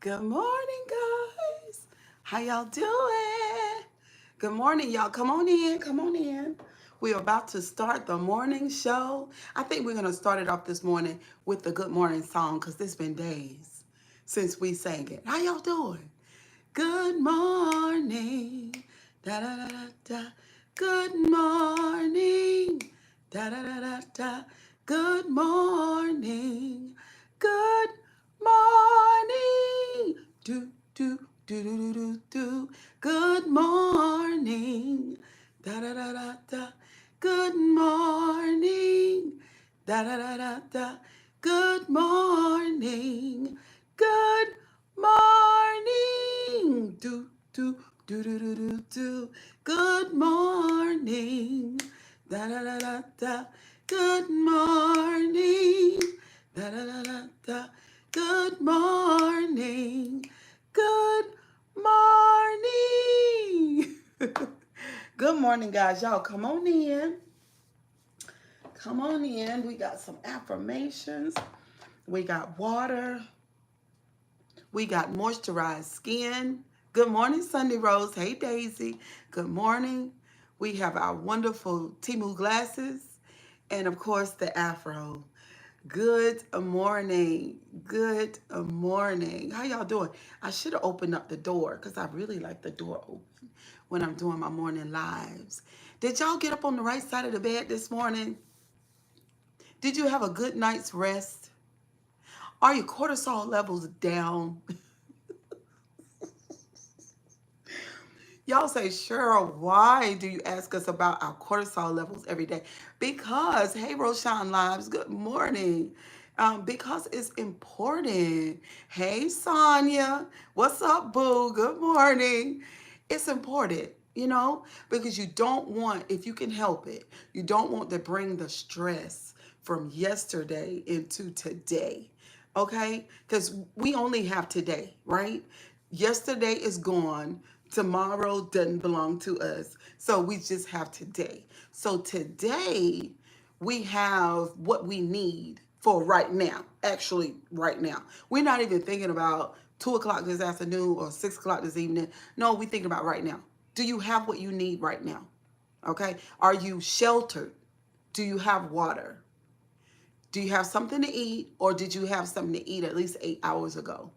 Good morning, guys. How y'all doing? Good morning, y'all. Come on in. Come on in. We're about to start the morning show. I think we're going to start it off this morning with the good morning song because it's been days since we sang it. How y'all doing? Good morning. Da da da da da. Good morning. Da da da da da. Good morning. Good morning. Do do do do do do do. Good morning. Da da da da da. Good morning. Da da da da da. Good morning. Good morning. Do do do do do do do. Good morning. Da da da da da. Good morning. Da da da da da. Good morning. Good morning. Good morning, guys. Y'all come on in. Come on in. We got some affirmations. We got water. We got moisturized skin. Good morning, Sunday Rose. Hey, Daisy. Good morning. We have our wonderful Timu glasses. And, of course, the afro. Good morning. Good morning. How y'all doing? I should have opened up the door because I really like the door open when I'm doing my morning lives. Did y'all get up on the right side of the bed this morning? Did you have a good night's rest? Are your cortisol levels down? Y'all say, Cheryl, why do you ask us about our cortisol levels every day? Because, hey, Roshan Lives, good morning. Because it's important. Hey, Sonia, what's up, boo? Good morning. It's important, because you don't want, if you can help it, you don't want to bring the stress from yesterday into today. Okay? Because we only have today, right? Yesterday is gone. Tomorrow doesn't belong to us. So we just have today. So today we have what we need for right now. Actually, right now. We're not even thinking about 2 o'clock this afternoon or 6 o'clock this evening. No, we're thinking about right now. Do you have what you need right now? Okay. Are you sheltered? Do you have water? Do you have something to eat, or did you have something to eat at least 8 hours ago?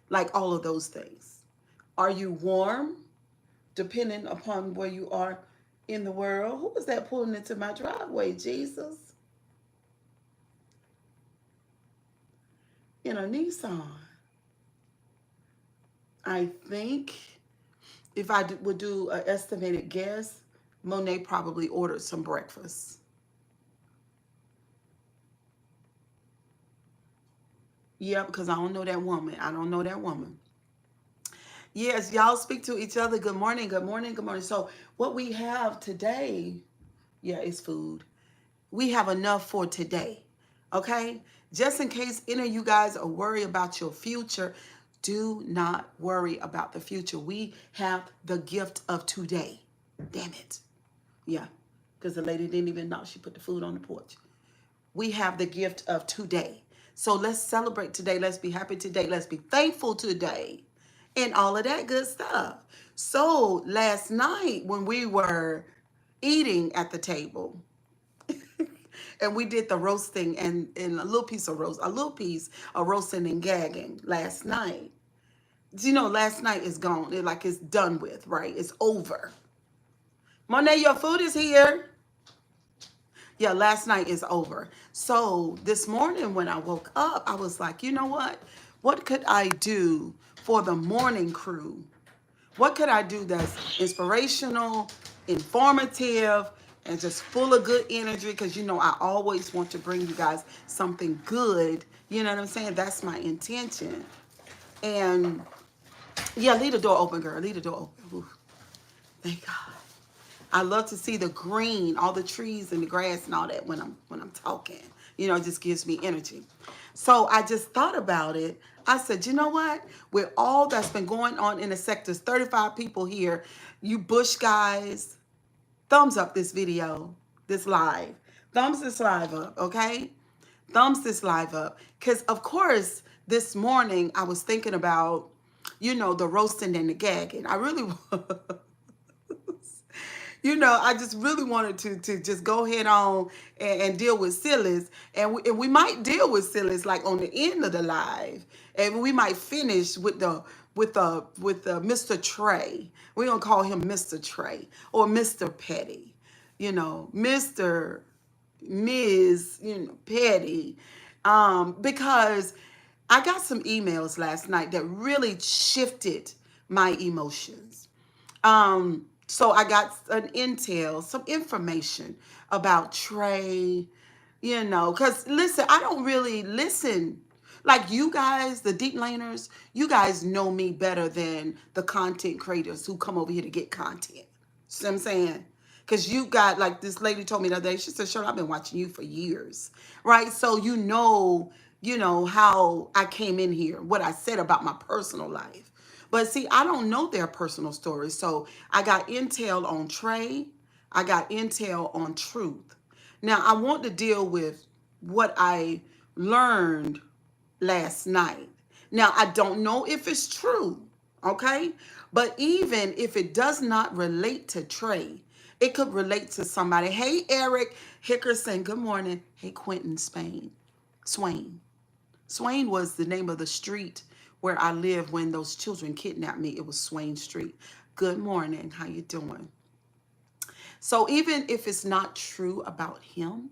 Like all of those things. Are you warm? Depending upon where you are in the world. Who was that pulling into my driveway? Jesus? In a Nissan. I think if I would do an estimated guess, Monet probably ordered some breakfast. Yeah, because I don't know that woman. I don't know that woman. Yes, y'all speak to each other. Good morning, good morning, good morning. So what we have today, yeah, is food. We have enough for today. Okay? Just in case any of you guys are worried about your future, do not worry about the future. We have the gift of today. Damn it. Yeah, because the lady didn't even know she put the food on the porch. We have the gift of today. So let's celebrate today. Let's be happy today. Let's be thankful today and all of that good stuff. So last night when we were eating at the table, and we did the roasting and a little piece of roasting and gagging last night. Last night is gone. It's done with, right? It's over. Monet, your food is here. Yeah, last night is over. So this morning when I woke up, I was like, you know what? What could I do for the morning crew? What could I do that's inspirational, informative, and just full of good energy? Because, I always want to bring you guys something good. You know what I'm saying? That's my intention. And, yeah, leave the door open, girl. Leave the door open. Ooh, thank God. I love to see the green, all the trees and the grass and all that when I'm talking. It just gives me energy. So I just thought about it. I said, you know what? With all that's been going on in the sectors, 35 people here, you Bush guys, thumbs up this video, this live. Thumbs this live up, okay? Thumbs this live up. Because, of course, this morning I was thinking about, the roasting and the gagging. I really I just really wanted to just go head on and deal with sillies, and we might deal with sillies like on the end of the live, and we might finish with the Mr. Trey. We're gonna call him Mr. Trey or Mr. Petty, Mr. Ms. Petty, because I got some emails last night that really shifted my emotions. So I got some information about Trey, because listen, I don't really listen. Like you guys, the deep laners, you guys know me better than the content creators who come over here to get content. See what I'm saying? Because you got, like this lady told me the other day, she said, Shirley, I've been watching you for years, right? So how I came in here, what I said about my personal life. But see, I don't know their personal stories. So I got intel on Trey. I got intel on truth. Now, I want to deal with what I learned last night. Now, I don't know if it's true, okay? But even if it does not relate to Trey, it could relate to somebody. Hey, Eric Hickerson, good morning. Hey, Quentin Swain. Swain was the name of the street where I lived when those children kidnapped me. It was Swain Street. Good morning. How you doing? So even if it's not true about him,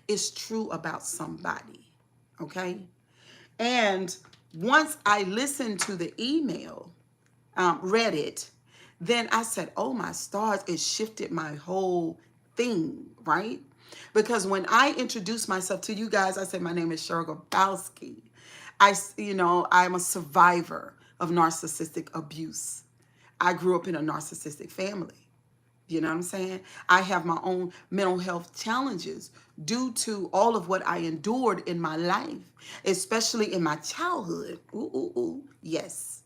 it's true about somebody, okay? And once I listened to the email, read it, then I said, oh my stars, it shifted my whole thing, right? Because when I introduced myself to you guys, I said, my name is Cheryl Grabowski. I'm a survivor of narcissistic abuse. I grew up in a narcissistic family. You know what I'm saying? I have my own mental health challenges due to all of what I endured in my life, especially in my childhood. Ooh, ooh, ooh. Yes.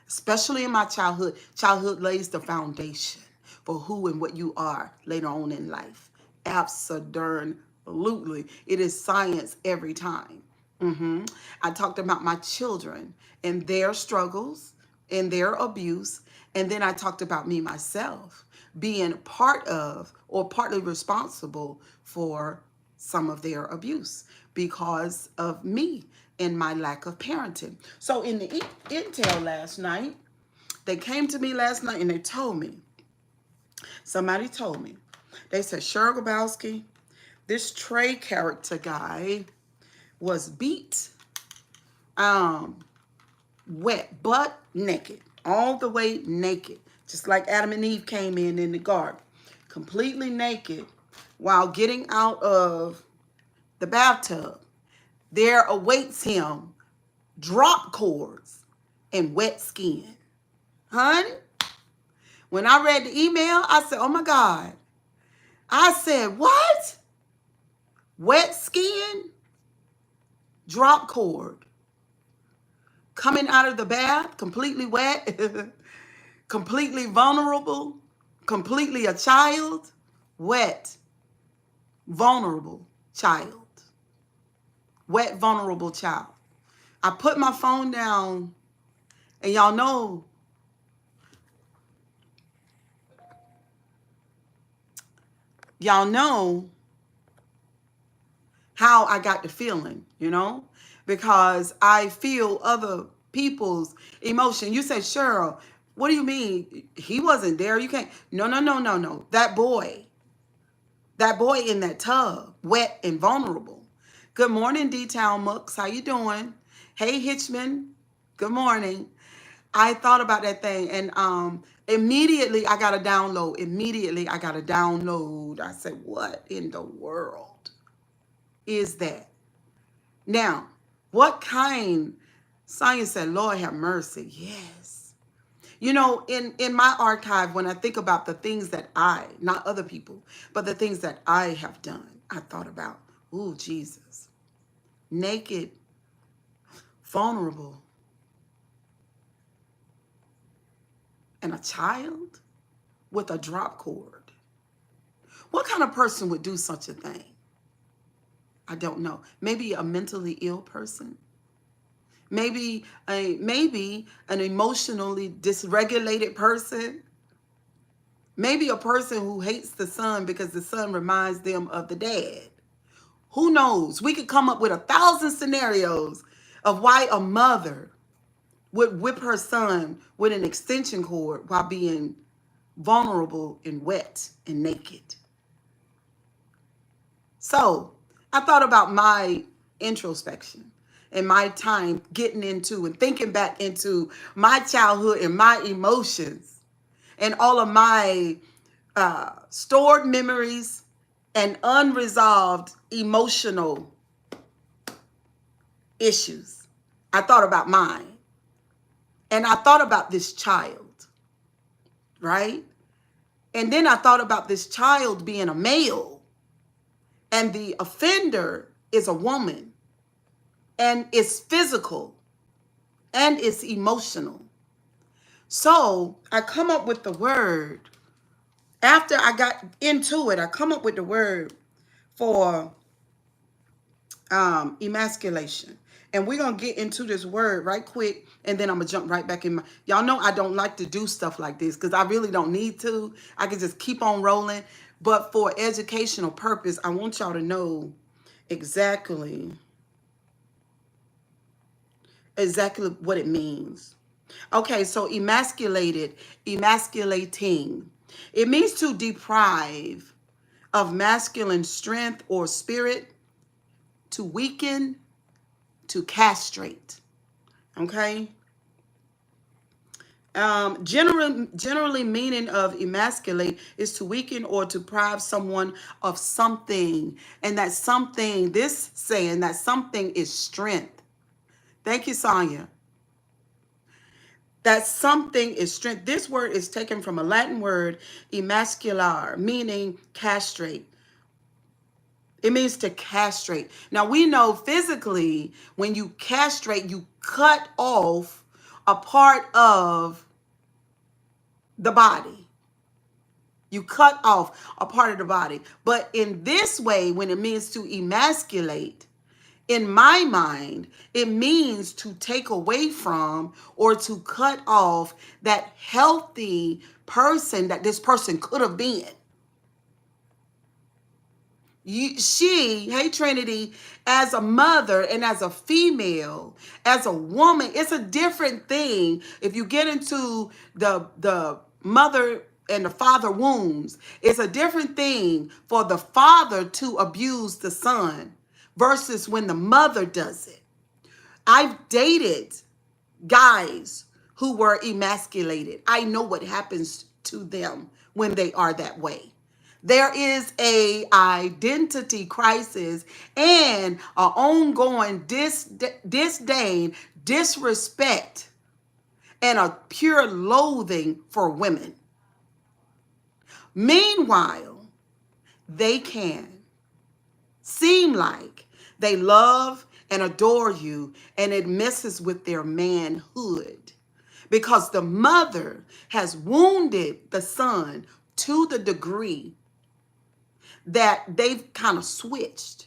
Especially in my childhood. Childhood lays the foundation for who and what you are later on in life. Absolutely. It is science every time. I talked about my children and their struggles and their abuse. And then I talked about me myself being part of or partly responsible for some of their abuse because of me and my lack of parenting. So in the intel last night, they came to me last night and they told me, somebody told me, they said, Cheryl Grabowski, this Trey character guy was beat, wet, butt naked, all the way naked, just like Adam and Eve came in the garden, completely naked while getting out of the bathtub. There awaits him drop cords and wet skin. Hun, when I read the email, I said, oh my God. I said, what? Wet skin? Drop cord. Coming out of the bath, completely wet, completely vulnerable, completely a child, wet, vulnerable child. Wet, vulnerable child. I put my phone down, and y'all know how I got the feeling, because I feel other people's emotion. You say, Cheryl, what do you mean? He wasn't there. You can't. No, no, no, no, no. That boy in that tub, wet and vulnerable. Good morning, D-Town Mooks. How you doing? Hey, Hitchman. Good morning. I thought about that thing, and immediately I got a download. I said, what in the world is that? Now, what kind? Science said, Lord have mercy. Yes. In my archive, when I think about the things that not other people, but the things that I have done, I thought about, ooh, Jesus. Naked, vulnerable, and a child with a drop cord. What kind of person would do such a thing? I don't know. Maybe a mentally ill person. maybe an emotionally dysregulated person, maybe a person who hates the son because the son reminds them of the dad. Who knows? We could come up with 1,000 scenarios of why a mother would whip her son with an extension cord while being vulnerable and wet and naked. So I thought about my introspection and my time getting into and thinking back into my childhood and my emotions and all of my stored memories and unresolved emotional issues. I thought about mine. And I thought about this child, right? And then I thought about this child being a male, and the offender is a woman, and it's physical, and it's emotional. So I come up with the word. After I got into it, I come up with the word for emasculation. And we're going to get into this word right quick, and then I'm going to jump right back in. Y'all know I don't like to do stuff like this because I really don't need to. I can just keep on rolling. But for educational purpose, I want y'all to know exactly what it means. Okay, so emasculated, emasculating. It means to deprive of masculine strength or spirit, to weaken, to castrate. Okay. Generally meaning of emasculate is to weaken or to deprive someone of something. And that something, this saying that something is strength. Thank you, Sonia. That something is strength. This word is taken from a Latin word, emascular, meaning castrate. It means to castrate. Now we know physically when you castrate, you cut off a part of the body. You cut off a part of the body. But in this way, when it means to emasculate, in my mind, it means to take away from or to cut off that healthy person that this person could have been. Hey Trinity, as a mother and as a female, as a woman, it's a different thing. If you get into the mother and the father wounds, it's a different thing for the father to abuse the son versus when the mother does it. I've dated guys who were emasculated. I know what happens to them when they are that way. There is a identity crisis and an ongoing disdain, disrespect, and a pure loathing for women. Meanwhile, they can seem like they love and adore you, and it messes with their manhood because the mother has wounded the son to the degree that they've kind of switched.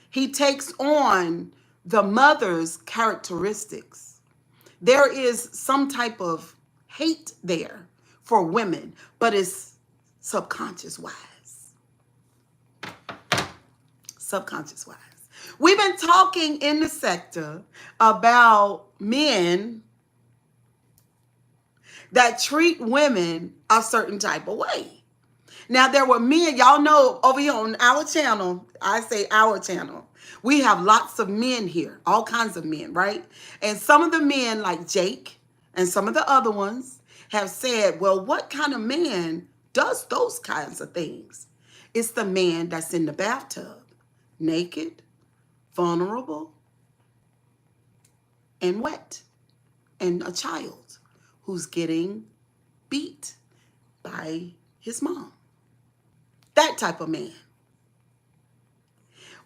He takes on the mother's characteristics. There is some type of hate there for women, but it's subconscious wise. Subconscious wise. We've been talking in the sector about men that treat women a certain type of way. Now, there were men, y'all know over here on our channel, I say our channel, we have lots of men here, all kinds of men, right? And some of the men like Jake and some of the other ones have said, well, what kind of man does those kinds of things? It's the man that's in the bathtub, naked, vulnerable, and wet, and a child who's getting beat by his mom. That type of man.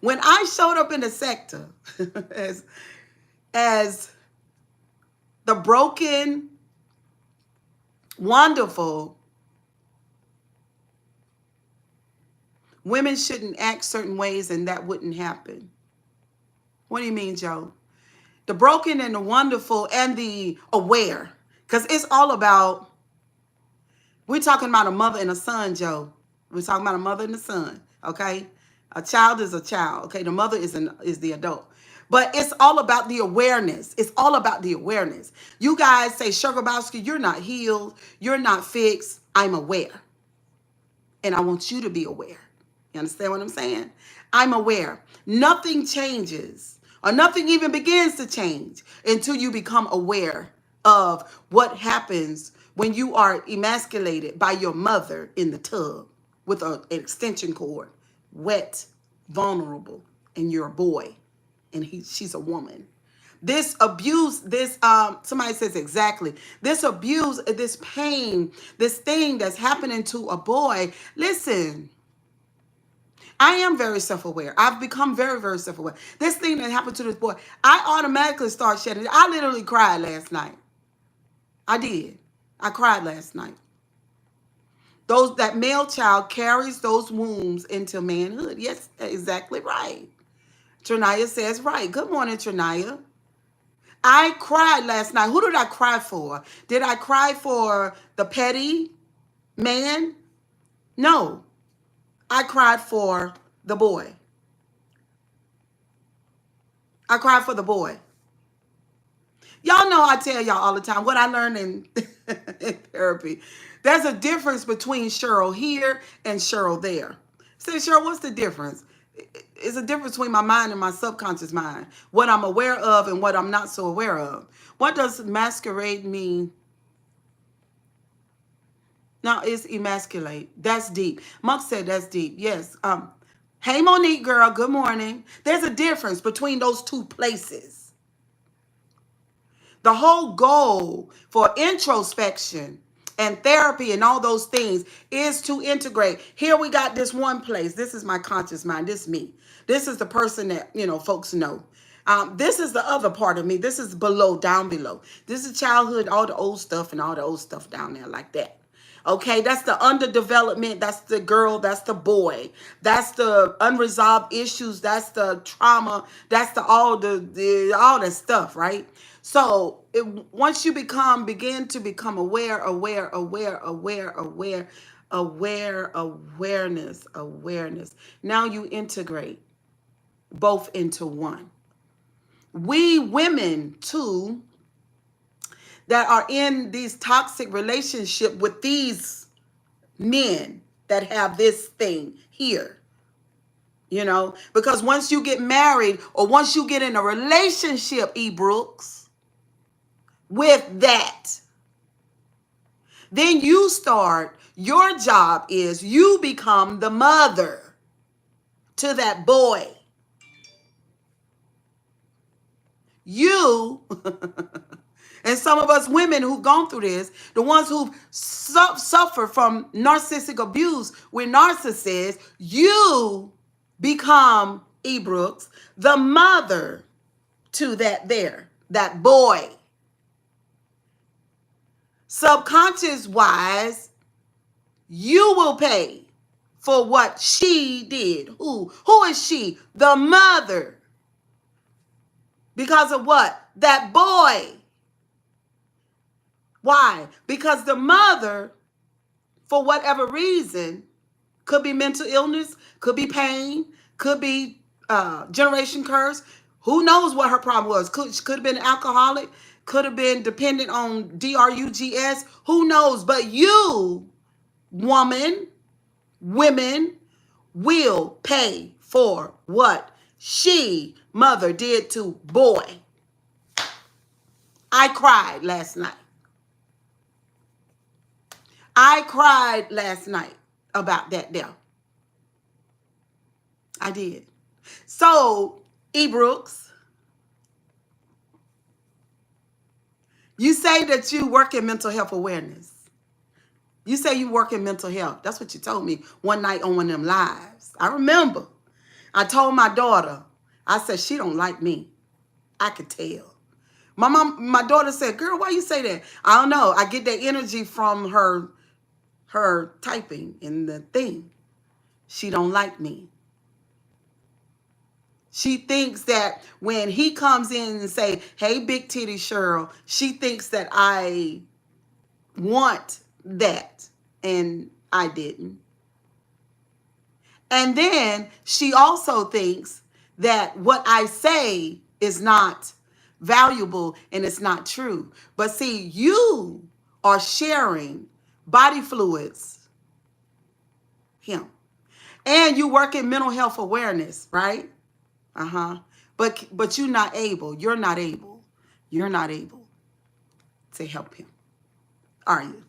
When I showed up in the sector as the broken, wonderful, women shouldn't act certain ways and that wouldn't happen. What do you mean, Joe? The broken and the wonderful and the aware. Because it's all about, we're talking about a mother and a son, Joe. We're talking about a mother and a son, okay? A child is a child, okay? The mother is the adult. But it's all about the awareness. It's all about the awareness. You guys say, Grabowski, you're not healed. You're not fixed. I'm aware. And I want you to be aware. You understand what I'm saying? I'm aware. Nothing changes or nothing even begins to change until you become aware of what happens when you are emasculated by your mother in the tub with an extension cord, wet, vulnerable, and you're a boy and she's a woman. This abuse, somebody says exactly, this abuse, this pain, this thing that's happening to a boy. Listen, I am very self-aware. I've become very, very self-aware. This thing that happened to this boy, I automatically start shedding. I literally cried last night. I did. I cried last night. That male child carries those wounds into manhood. Yes, exactly right. Trinaya says right. Good morning, Trinaya. I cried last night. Who did I cry for? Did I cry for the petty man? No. I cried for the boy. I cried for the boy. Y'all know I tell y'all all the time what I learned in, in therapy. There's a difference between Cheryl here and Cheryl there. Say, Cheryl, what's the difference? It's a difference between my mind and my subconscious mind. What I'm aware of and what I'm not so aware of. What does masquerade mean? Now, it's emasculate. That's deep. Monk said that's deep. Yes. Hey, Monique, girl. Good morning. There's a difference between those two places. The whole goal for introspection and therapy and all those things is to integrate. Here we got this one place. This is my conscious mind. This is me. This is the person that, folks know. This is the other part of me. This is below, down below. This is childhood, all the old stuff and all the old stuff down there like that. Okay, that's the underdevelopment. That's the girl. That's the boy. That's the unresolved issues. That's the trauma. That's all that stuff, right? So once you begin to become awareness. Now you integrate both into one. We women too, that are in these toxic relationship with these men that have this thing here, because once you get married or once you get in a relationship, E. Brooks, with that, then your job is you become the mother to that boy. You and some of us women who've gone through this, the ones who've suffered from narcissistic abuse with narcissists, you become, E. Brooks, the mother to that boy. Subconscious wise, you will pay for what she did. Who is she? The mother. Because of what? That boy. Why? Because the mother, for whatever reason, could be mental illness, could be pain, could be generation curse. Who knows what her problem was? Could have been alcoholic, could have been dependent on drugs. Who knows? But you, women, will pay for what mother did to boy. I cried last night. I cried last night about that death. I did. So, E. Brooks, you say that you work in mental health awareness. You say you work in mental health. That's what you told me one night on one of them lives. I remember. I told my daughter, I said, she don't like me. I could tell. My daughter said, girl, why you say that? I don't know. I get that energy from her typing in the thing. She don't like me. She thinks that when he comes in and say, hey, big titty Cheryl, she thinks that I want that. And I didn't. And then she also thinks that what I say is not valuable and it's not true. But see, you are sharing body fluids, him. And you work in mental health awareness, right? Uh-huh. But you're not able. You're not able. You're not able to help him. Are you?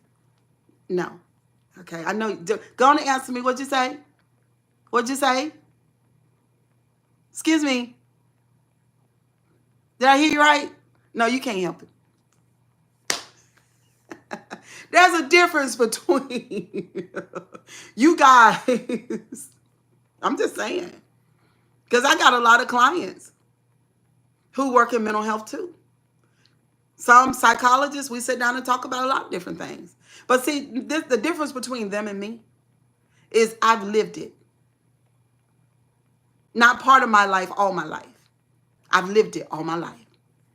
No. Okay. I know. Go on and answer me. What'd you say? What'd you say? Excuse me. Did I hear you right? No, you can't help it. There's a difference between you guys. I'm just saying. Because I got a lot of clients who work in mental health too. Some psychologists, we sit down and talk about a lot of different things. But see, the difference between them and me is I've lived it. Not part of my life, all my life. I've lived it all my life.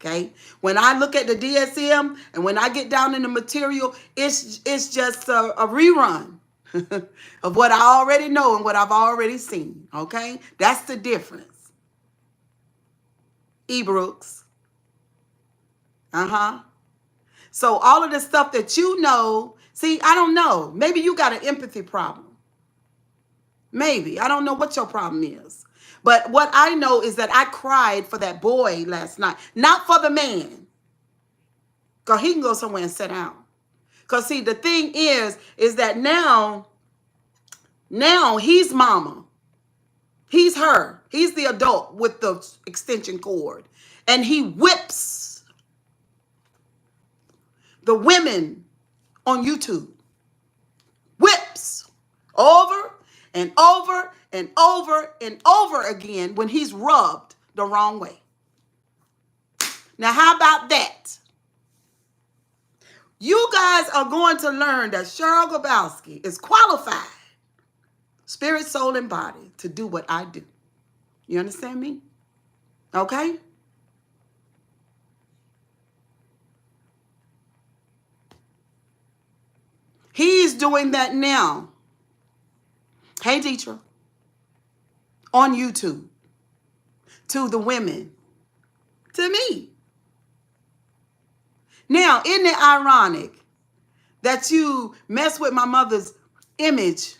Okay? When I look at the DSM and when I get down in the material, it's just a rerun of what I already know and what I've already seen. Okay? That's the difference. E. Brooks. Uh-huh. So all of the stuff that you know, see, I don't know. Maybe you got an empathy problem. Maybe. I don't know what your problem is. But what I know is that I cried for that boy last night. Not for the man. Because he can go somewhere and sit down. Because see, the thing is that now he's mama. He's her. He's the adult with the extension cord. And he whips the women on YouTube. Whips over and over and over and over again when he's rubbed the wrong way. Now, how about that? You guys are going to learn that Cheryl Grabowski is qualified, spirit, soul, and body, to do what I do. You understand me? Okay? He's doing that now. Hey, Deetra. On YouTube. To the women. To me. Now, isn't it ironic that you mess with my mother's image?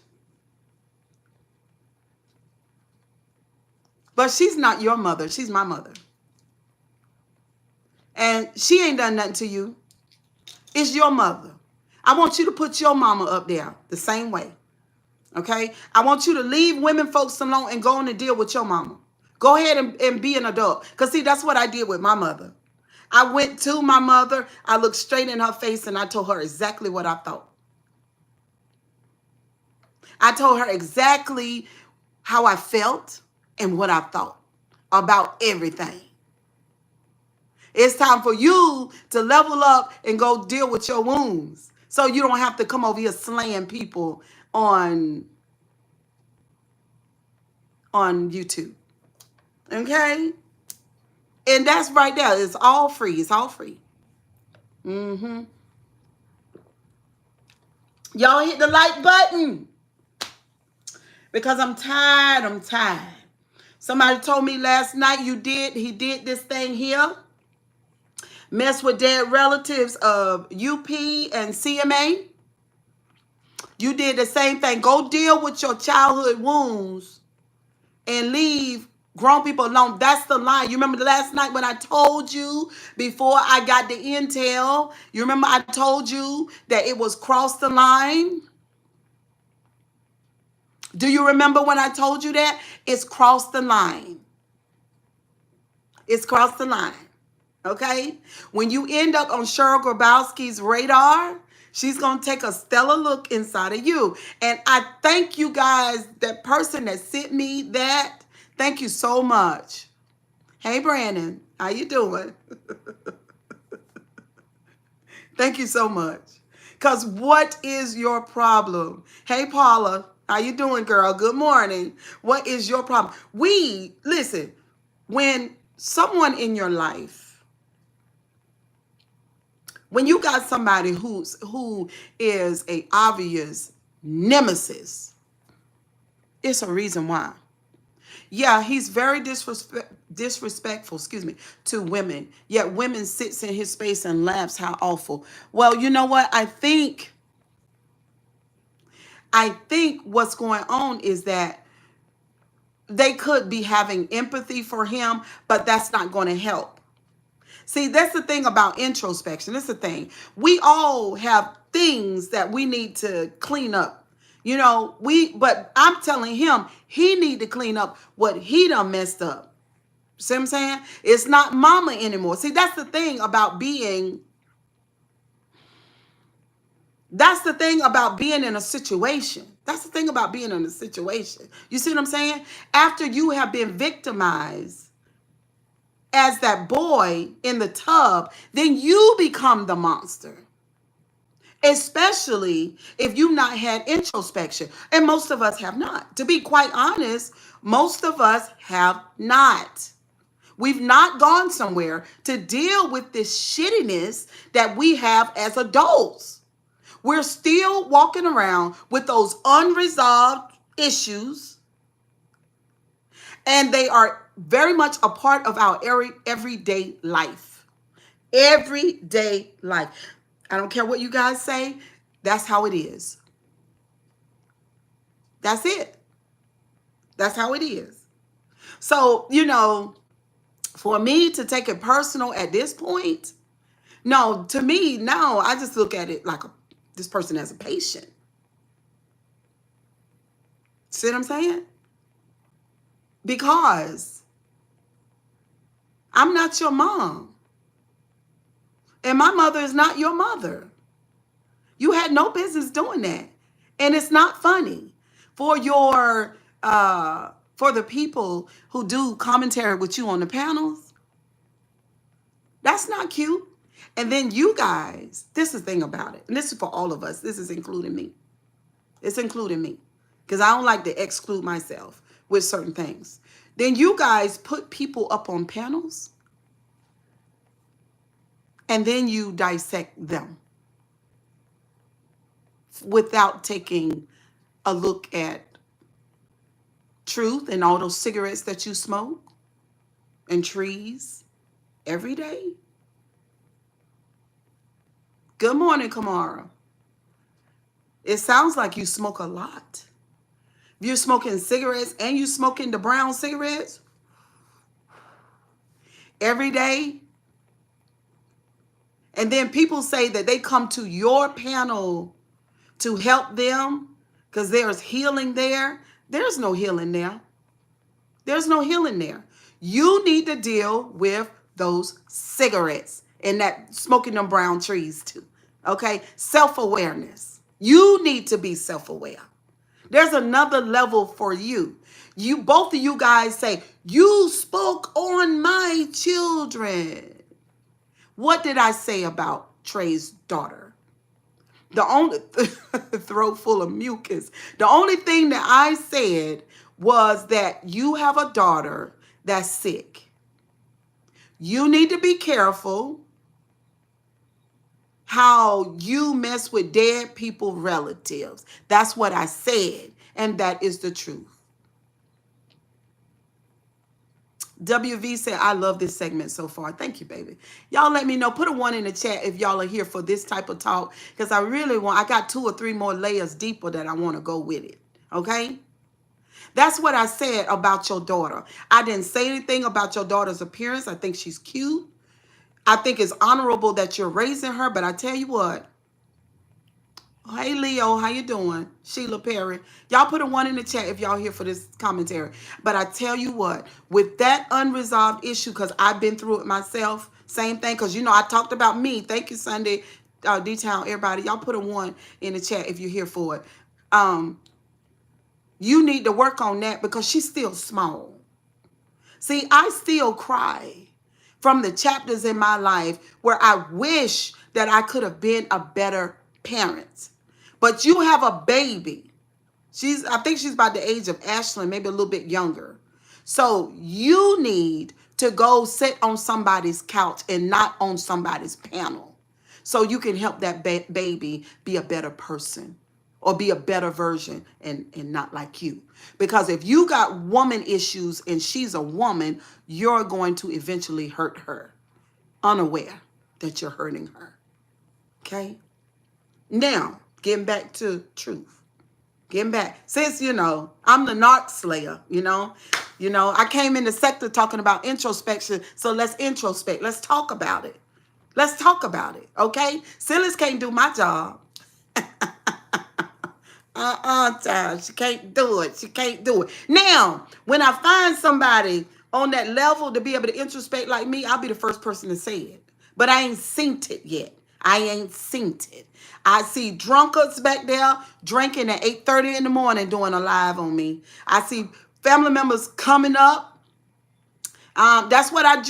But she's not your mother. She's my mother. And she ain't done nothing to you. It's your mother. I want you to put your mama up there the same way. Okay? I want you to leave women folks alone and go on and deal with your mama. Go ahead and be an adult. Because see, that's what I did with my mother. I went to my mother. I looked straight in her face and I told her exactly what I thought. I told her exactly how I felt and what I thought about everything. It's time for you to level up and go deal with your wounds. So you don't have to come over here slaying people on YouTube. Okay? And that's right there. It's all free. It's all free. Mm-hmm. Y'all hit the like button. Because I'm tired. I'm tired. Somebody told me last night he did this thing here. Mess with dead relatives of UP and CMA. You did the same thing. Go deal with your childhood wounds and leave grown people alone. That's the line. You remember the last night when I told you before I got the intel? You remember I told you that it was crossed the line? Do you remember when I told you that? It's crossed the line. It's crossed the line. Okay? When you end up on Cheryl Grabowski's radar, she's going to take a stellar look inside of you. And I thank you guys, that person that sent me that. Thank you so much. Hey, Brandon. How you doing? Thank you so much. Because what is your problem? Hey, Paula. How you doing, girl? Good morning. What is your problem? Listen, when someone in your life, when you got somebody who is a obvious nemesis, it's a reason why. Yeah, he's very disrespectful, to women. Yet women sits in his space and laughs. How awful. Well, you know what? I think what's going on is that they could be having empathy for him, but that's not going to help. See, that's the thing about introspection. That's the thing. We all have things that we need to clean up. But I'm telling him he need to clean up what he done messed up. See what I'm saying? It's not mama anymore. See, that's the thing about being in a situation. That's the thing about being in a situation. You see what I'm saying? After you have been victimized as that boy in the tub, then you become the monster. Especially if you've not had introspection. And most of us have not. To be quite honest, most of us have not. We've not gone somewhere to deal with this shittiness that we have as adults. We're still walking around with those unresolved issues, and they are very much a part of our everyday life. Everyday life. I don't care what you guys say. That's how it is. That's it. That's how it is. So, for me to take it personal at this point, no, to me, no, I just look at it like this person as a patient. See what I'm saying? Because I'm not your mom. And my mother is not your mother. You had no business doing that. And it's not funny for for the people who do commentary with you on the panels. That's not cute. And then you guys, this is the thing about it. And this is for all of us. This is including me. It's including me. Because I don't like to exclude myself with certain things. Then you guys put people up on panels. And then you dissect them without taking a look at truth and all those cigarettes that you smoke and trees every day. Good morning, Kamara. It sounds like you smoke a lot. If you're smoking cigarettes and you're smoking the brown cigarettes every day, and then people say that they come to your panel to help them because there's healing there. There's no healing there. There's no healing there. You need to deal with those cigarettes and that smoking them brown trees too. Okay? Self-awareness. You need to be self-aware. There's another level for you. Both of you guys say, you spoke on my children. What did I say about Trey's daughter? The only throat full of mucus. The only thing that I said was that you have a daughter that's sick. You need to be careful how you mess with dead people relatives. That's what I said, and that is the truth. WV said, I love this segment so far. Thank you, baby. Y'all let me know. Put a 1 in the chat if y'all are here for this type of talk, because I got 2 or 3 more layers deeper that I want to go with it. Okay? That's what I said about your daughter. I didn't say anything about your daughter's appearance. I think she's cute. I think it's honorable that you're raising her, but I tell you what. Hey, Leo, how you doing? Sheila Perry. Y'all put a 1 in the chat if y'all here for this commentary. But I tell you what, with that unresolved issue, because I've been through it myself, same thing, because, I talked about me. Thank you, Sunday, D-Town, everybody. Y'all put a 1 in the chat if you're here for it. You need to work on that because she's still small. See, I still cry from the chapters in my life where I wish that I could have been a better parent. But you have a baby. I think she's about the age of Ashlyn, maybe a little bit younger. So you need to go sit on somebody's couch and not on somebody's panel, so you can help that baby be a better person or be a better version, and not like you. Because if you got woman issues and she's a woman, you're going to eventually hurt her, unaware that you're hurting her. Okay? Now, getting back to truth. Getting back. Since, I'm the narc slayer, I came in the sector talking about introspection, so let's introspect. Let's talk about it. Let's talk about it, okay? Silas can't do my job. Child. She can't do it. She can't do it. Now, when I find somebody on that level to be able to introspect like me, I'll be the first person to say it. But I ain't seen it yet. I ain't seen it. I see drunkards back there drinking at 8:30 in the morning doing a live on me. I see family members coming up. That's what I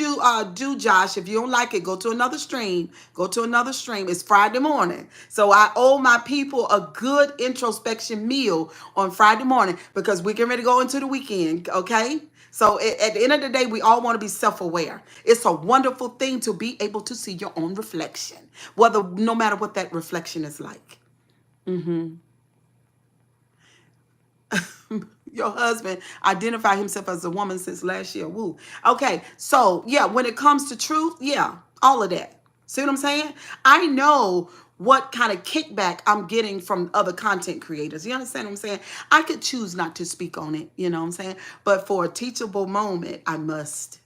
do, Josh. If you don't like it, go to another stream. Go to another stream. It's Friday morning. So I owe my people a good introspection meal on Friday morning because we're getting ready to go into the weekend, okay? So at the end of the day, we all want to be self-aware. It's a wonderful thing to be able to see your own reflection, no matter what that reflection is like. Your husband identified himself as a woman since last year. Woo. Okay. So yeah, when it comes to truth, yeah, all of that. See what I'm saying? I know what kind of kickback I'm getting from other content creators. You understand what I'm saying? I could choose not to speak on it. You know what I'm saying? But for a teachable moment, I must.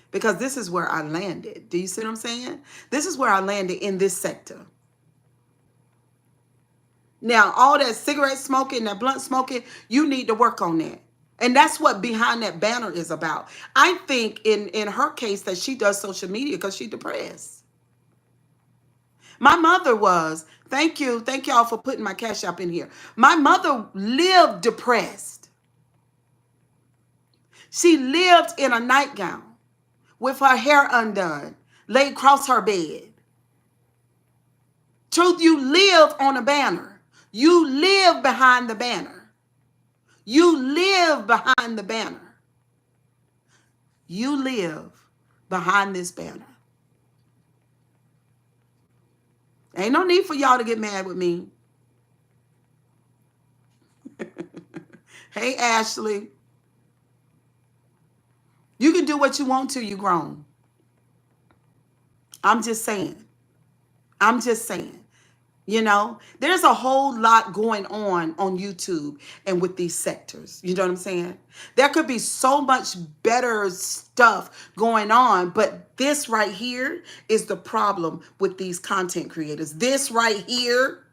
Because this is where I landed. Do you see what I'm saying? This is where I landed in this sector. Now, all that cigarette smoking, that blunt smoking, you need to work on that. And that's what behind that banner is about. I think in her case that she does social media because she's depressed. My mother was. Thank you. Thank y'all for putting my cash app in here. My mother lived depressed. She lived in a nightgown with her hair undone, laid across her bed. Truth, you live on a banner. You live behind the banner. You live behind the banner. You live behind this banner. Ain't no need for y'all to get mad with me. Hey, Ashley. You can do what you want to. You grown. I'm just saying. There's a whole lot going on YouTube and with these sectors. You know what I'm saying? There could be so much better stuff going on, but this right here is the problem with these content creators. This right here,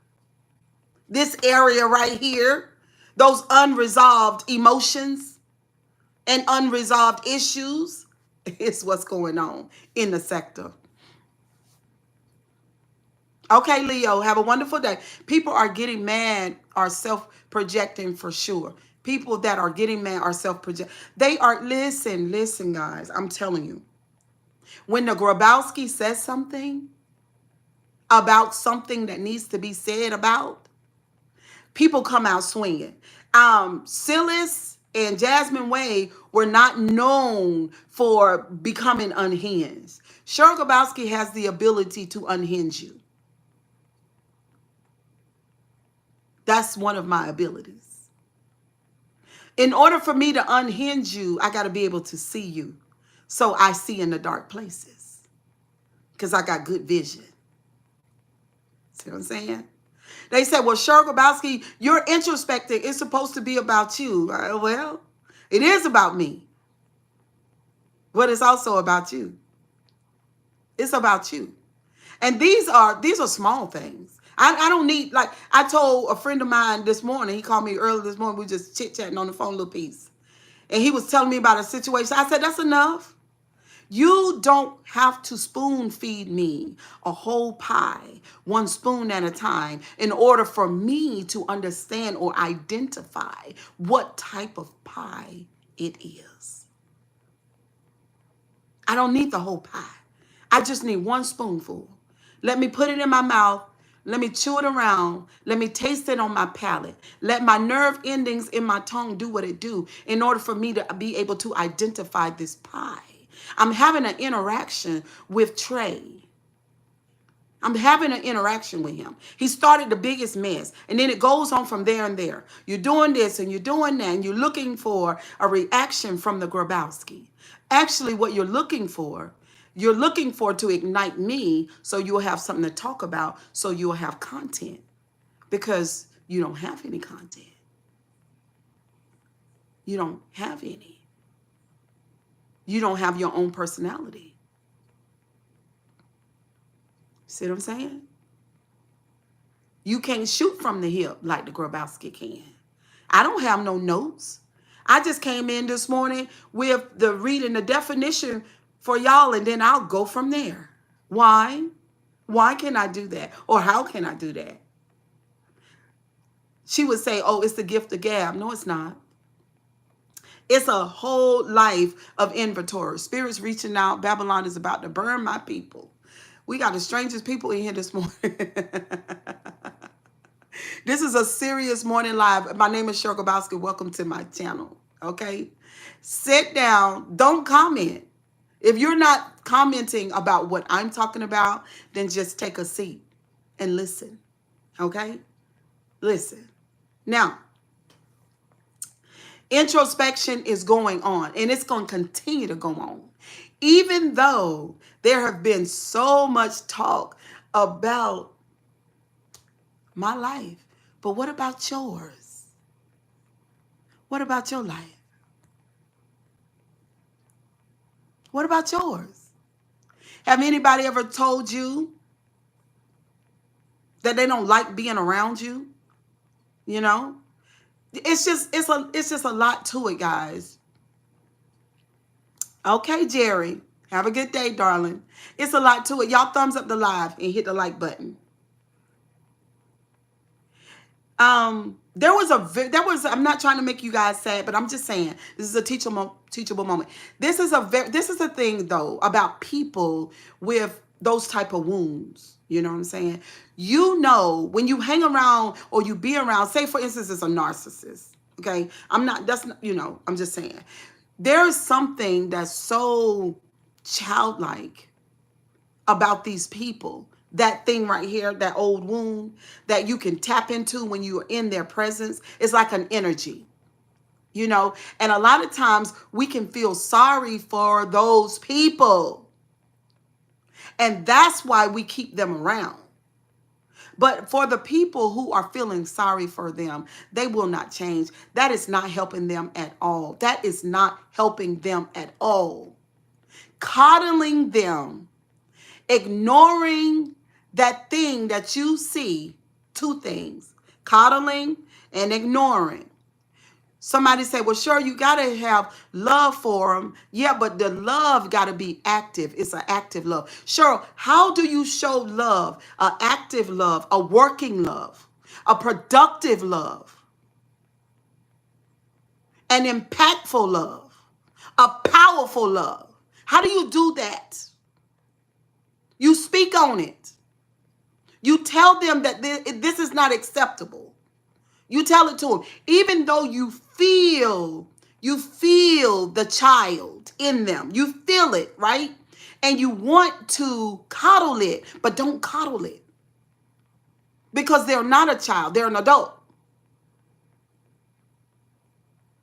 this area right here, those unresolved emotions and unresolved issues is what's going on in the sector. Okay, Leo, have a wonderful day. People are getting mad are self-projecting for sure. People that are getting mad are self-projecting. They are, listen, guys, I'm telling you. When the Grabowski says something about something that needs to be said about, people come out swinging. Silas and Jasmine Wade were not known for becoming unhinged. Cheryl Grabowski has the ability to unhinge you. That's one of my abilities. In order for me to unhinge you, I got to be able to see you. So I see in the dark places because I got good vision. See what I'm saying? They said, well, Cheryl Grabowski, you're introspecting. It's supposed to be about you. Well, it is about me. But it's also about you. It's about you. And these are small things. I don't need, like, I told a friend of mine this morning, he called me early this morning, we were just chit-chatting on the phone a little piece. And he was telling me about a situation. I said, that's enough. You don't have to spoon feed me a whole pie, one spoon at a time, in order for me to understand or identify what type of pie it is. I don't need the whole pie. I just need one spoonful. Let me put it in my mouth. Let me chew it around. Let me taste it on my palate. Let my nerve endings in my tongue do what it do in order for me to be able to identify this pie. I'm having an interaction with Trey. I'm having an interaction with him. He started the biggest mess. And then it goes on from there and there. You're doing this and you're doing that. And you're looking for a reaction from the Grabowski. Actually, what you're looking for to ignite me so you'll have something to talk about, so you'll have content. Because you don't have any content. You don't have any. You don't have your own personality. See what I'm saying? You can't shoot from the hip like the Grabowski can. I don't have no notes. I just came in this morning with the reading the definition for y'all, and then I'll go from there. Why? Why can I do that? Or how can I do that? She would say, oh, it's the gift of gab. No, it's not. It's a whole life of inventory. Spirits reaching out. Babylon is about to burn my people. We got the strangest people in here this morning. This is a serious morning live. My name is Cheryl Grabowski. Welcome to my channel. Okay? Sit down. Don't comment. If you're not commenting about what I'm talking about, then just take a seat and listen. Okay? Listen. Now, introspection is going on, and it's going to continue to go on. Even though there have been so much talk about my life, but what about yours? What about your life? What about yours? Have anybody ever told you that they don't like being around you? You know? It's just a lot to it, guys. Okay, Jerry. Have a good day, darling. It's a lot to it. Y'all thumbs up the live and hit the like button. I'm not trying to make you guys sad, but I'm just saying this is a teachable moment. This is a thing though about people with those type of wounds. You know what I'm saying? You know, when you hang around or you be around, say for instance, it's a narcissist. Okay. I'm just saying there is something that's so childlike about these people. That thing right here, that old wound that you can tap into when you are in their presence, it's like an energy, you know? And a lot of times we can feel sorry for those people. And that's why we keep them around. But for the people who are feeling sorry for them, they will not change. That is not helping them at all. That is not helping them at all. Coddling them, ignoring that thing that you see, two things, coddling and ignoring. Somebody say, well, sure, you got to have love for them. Yeah, but the love got to be active. It's an active love. Sure, how do you show love? An active love, a working love, a productive love, an impactful love, a powerful love. How do you do that? You speak on it. You tell them that this is not acceptable. You tell it to them. Even though you feel the child in them. You feel it, right? And you want to coddle it, but don't coddle it. Because they're not a child. They're an adult.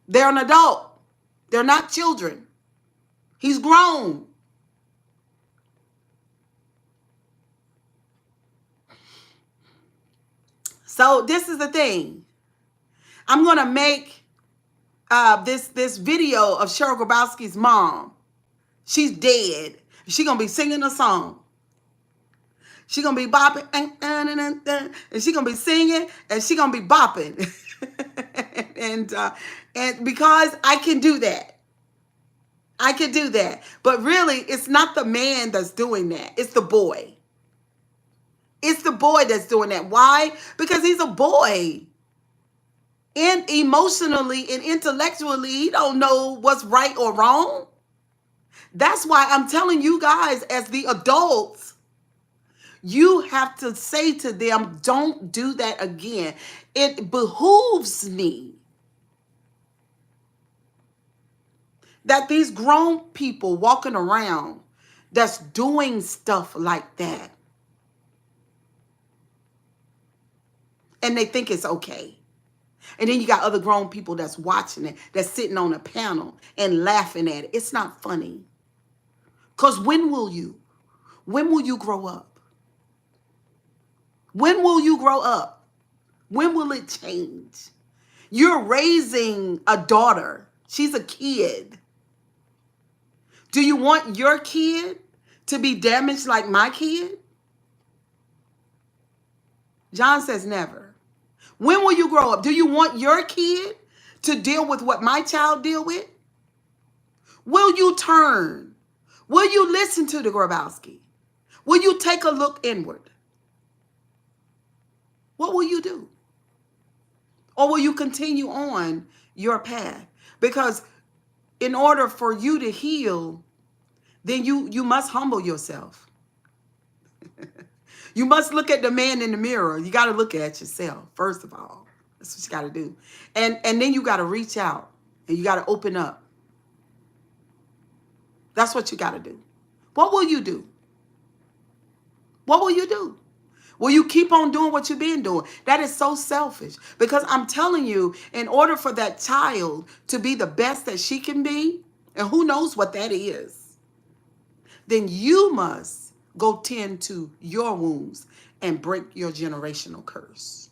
They're an adult. They're not children. He's grown. So this is the thing. I'm going to make this video of Cheryl Grabowski's mom. She's dead. She's going to be singing a song. She's going to be bopping. And she's going to be singing. And she's going to be bopping. and because I can do that. I can do that. But really, it's not the man that's doing that. It's the boy. It's the boy that's doing that. Why? Because he's a boy. And emotionally and intellectually, he don't know what's right or wrong. That's why I'm telling you guys as the adults, You have to say to them, don't do that again. It behooves me that these grown people walking around that's doing stuff like that, and they think it's okay. And then you got other grown people that's watching it, that's sitting on a panel and laughing at it. It's not funny. Because when will you? When will you grow up? When will you grow up? When will it change? You're raising a daughter. She's a kid. Do you want your kid to be damaged like my kid? John says never. When will you grow up? Do you want your kid to deal with what my child deal with? Will you turn? Will you listen to the Grabowski? Will you take a look inward? What will you do? Or will you continue on your path? Because in order for you to heal, then you must humble yourself. You must look at the man in the mirror. You got to look at yourself, first of all. That's what you got to do. And then you got to reach out and you got to open up. That's what you got to do. What will you do? What will you do? Will you keep on doing what you've been doing? That is so selfish. Because I'm telling you, in order for that child to be the best that she can be, and who knows what that is, then you must go tend to your wounds and break your generational curse.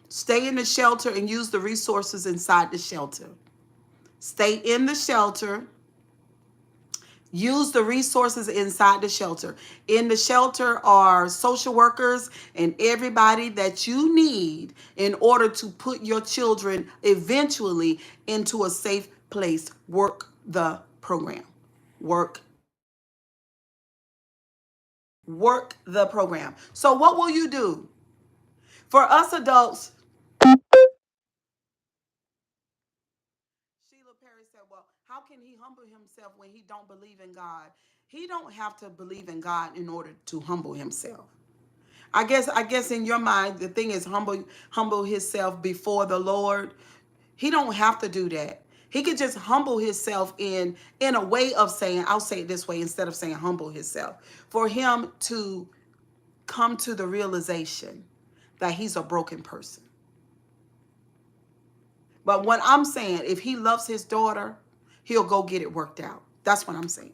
Stay in the shelter and use the resources inside the shelter. Stay in the shelter. Use the resources inside the shelter. In the shelter are social workers and everybody that you need in order to put your children eventually into a safe place. Work the program. Work the program. So what will you do? For us adults, Sheila Perry said, well, how can he humble himself when he don't believe in God? He don't have to believe in God in order to humble himself. I guess in your mind, the thing is humble himself before the Lord. He don't have to do that. He could just humble himself in a way of saying, I'll say it this way instead of saying humble himself. For him to come to the realization that he's a broken person. But what I'm saying, if he loves his daughter, he'll go get it worked out. That's what I'm saying.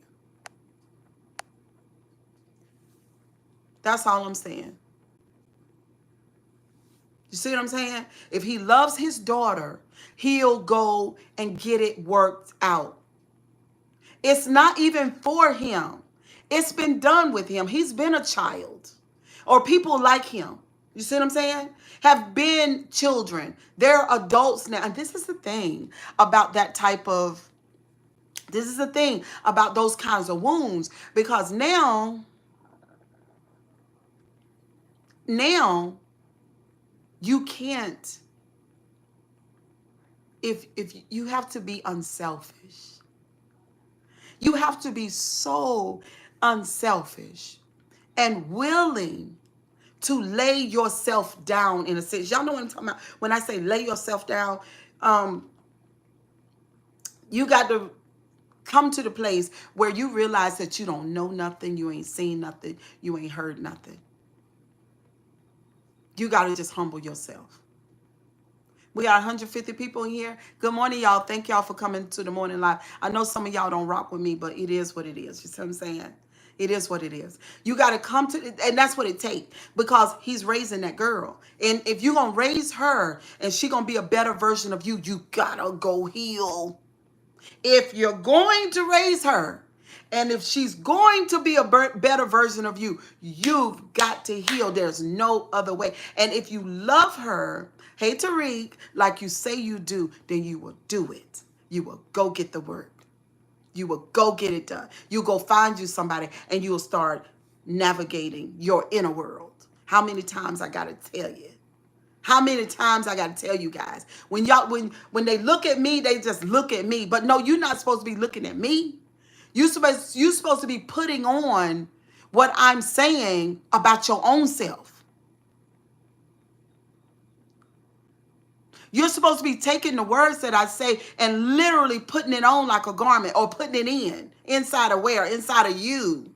That's all I'm saying. You see what I'm saying? If he loves his daughter, he'll go and get it worked out. It's not even for him. It's been done with him. He's been a child. Or people like him. You see what I'm saying? Have been children. They're adults now. And this is the thing about that type of, this is the thing about those kinds of wounds. Because now you can't, if you have to be unselfish. You have to be so unselfish and willing to lay yourself down in a sense. Y'all know what I'm talking about? When I say lay yourself down, you got to come to the place where you realize that you don't know nothing, you ain't seen nothing, you ain't heard nothing. You got to just humble yourself. We got 150 people in here. Good morning, y'all. Thank y'all for coming to the morning live. I know some of y'all don't rock with me, but it is what it is. You see what I'm saying? It is what it is. You got to come to, and that's what it takes, because he's raising that girl. And if you're going to raise her and she going to be a better version of you, you got to go heal. If you're going to raise her, and if she's going to be a better version of you, you've got to heal. There's no other way. And if you love her, hey, Tariq, like you say you do, then you will do it. You will go get the work. You will go get it done. You go find you somebody and you will start navigating your inner world. How many times I got to tell you? How many times I got to tell you guys? When they look at me, they just look at me. But no, you're not supposed to be looking at me. You're supposed to be putting on what I'm saying about your own self. You're supposed to be taking the words that I say and literally putting it on like a garment, or putting it inside of where? Inside of you.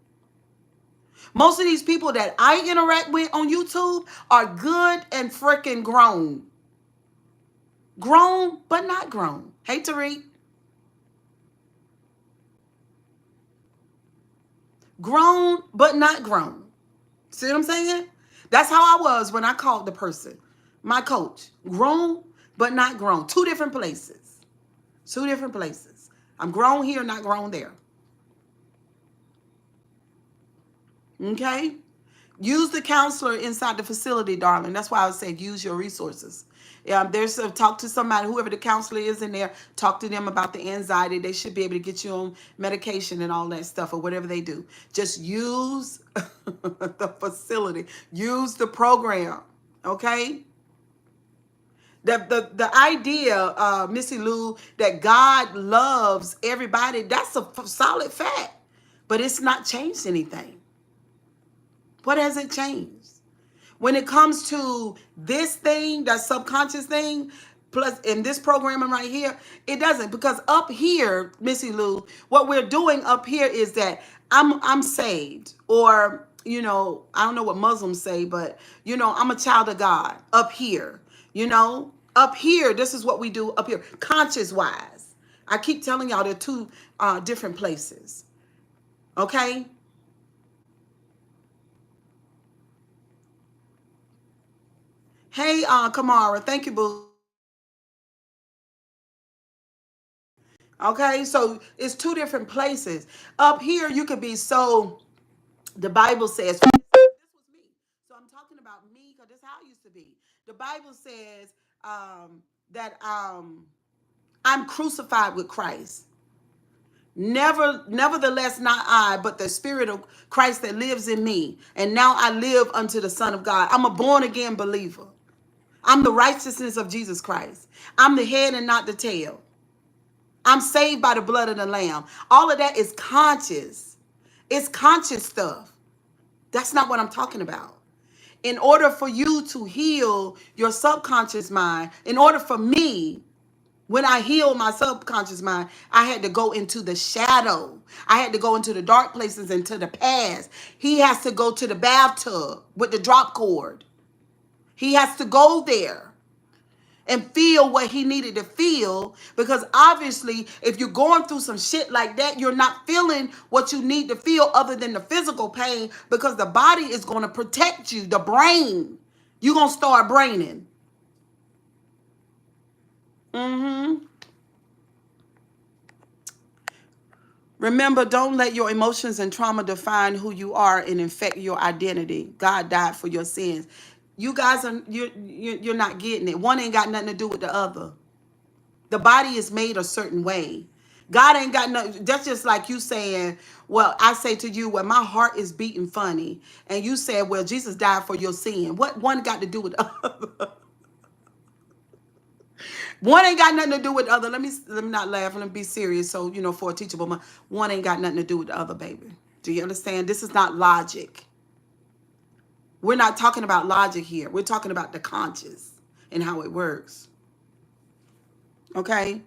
Most of these people that I interact with on YouTube are good and freaking grown. Grown, but not grown. Hey, Tariq. Grown, but not grown. See what I'm saying? That's how I was when I called the person, my coach. Grown, but not grown. Two different places. Two different places. I'm grown here, not grown there. Okay? Use the counselor inside the facility, darling. That's why I said use your resources. There's talk to somebody, whoever the counselor is in there, talk to them about the anxiety. They should be able to get you on medication and all that stuff, or whatever they do. Just use the facility. Use the program. Okay? The idea, Missy Lou, that God loves everybody, that's a solid fact. But it's not changed anything. What has it changed? When it comes to this thing, that subconscious thing, plus in this programming right here, it doesn't. Because up here, Missy Lou, what we're doing up here is that I'm saved. Or, I don't know what Muslims say, but, I'm a child of God up here. Up here, this is what we do up here, conscious-wise. I keep telling y'all they're two different places. Okay? Hey, Kamara, thank you, boo. Okay, so it's two different places. Up here, you could be so, the Bible says, this was me. So I'm talking about me because this is how I used to be. The Bible says that I'm crucified with Christ. Nevertheless, not I, but the Spirit of Christ that lives in me. And now I live unto the Son of God. I'm a born again believer. I'm the righteousness of Jesus Christ. I'm the head and not the tail. I'm saved by the blood of the Lamb. All of that is conscious. It's conscious stuff. That's not what I'm talking about. In order for you to heal your subconscious mind, in order for me, when I healed my subconscious mind, I had to go into the shadow. I had to go into the dark places, into the past. He has to go to the bathtub with the drop cord. He has to go there and feel what he needed to feel, because obviously if you're going through some shit like that, you're not feeling what you need to feel other than the physical pain, because the body is going to protect you. The brain, you're going to start braining. Remember, don't let your emotions and trauma define who you are and infect your identity. God died for your sins. You guys are you're not getting it. One ain't got nothing to do with the other. The body is made a certain way. God ain't got nothing. That's just like you saying, well, I say to you, well, my heart is beating funny. And you said, well, Jesus died for your sin. What one got to do with the other? One ain't got nothing to do with the other. Let me not laugh. Let me be serious. So, for a teachable mind, one ain't got nothing to do with the other, baby. Do you understand? This is not logic. We're not talking about logic here. We're talking about the conscious and how it works. Okay?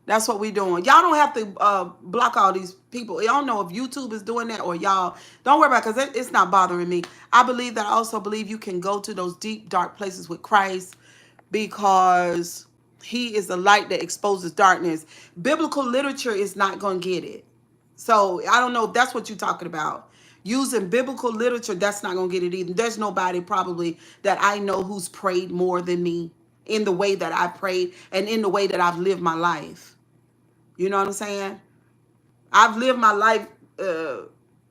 That's what we're doing. Y'all don't have to block all these people. Y'all know if YouTube is doing that, or y'all don't worry about it, because it's not bothering me. I believe that. I also believe you can go to those deep, dark places with Christ, because he is the light that exposes darkness. Biblical literature is not going to get it. So I don't know if that's what you're talking about. Using biblical literature, that's not going to get it either. There's nobody probably that I know who's prayed more than me in the way that I prayed and in the way that I've lived my life. You know what I'm saying? I've lived my life,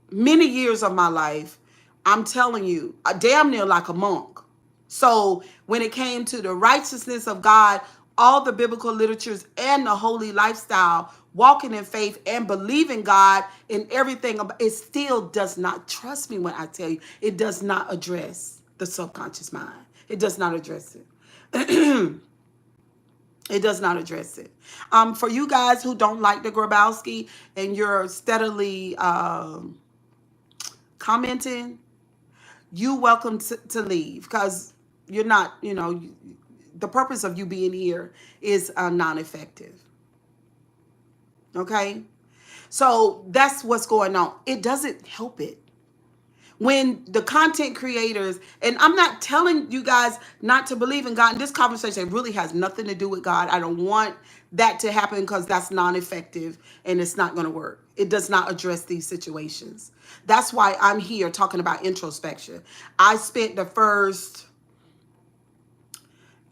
many years of my life, I'm telling you, damn near like a monk. So when it came to the righteousness of God, all the biblical literatures and the holy lifestyle, walking in faith and believing God in everything, it still does not, trust me when I tell you, it does not address the subconscious mind. It does not address it. It does not address it. For you guys who don't like the Grabowski and you're steadily commenting, you welcome to leave, because you're not, the purpose of you being here is non-effective. Okay? So that's what's going on. It doesn't help it. When the content creators, and I'm not telling you guys not to believe in God, and this conversation really has nothing to do with God. I don't want that to happen, because that's non-effective and it's not going to work. It does not address these situations. That's why I'm here talking about introspection. I spent the first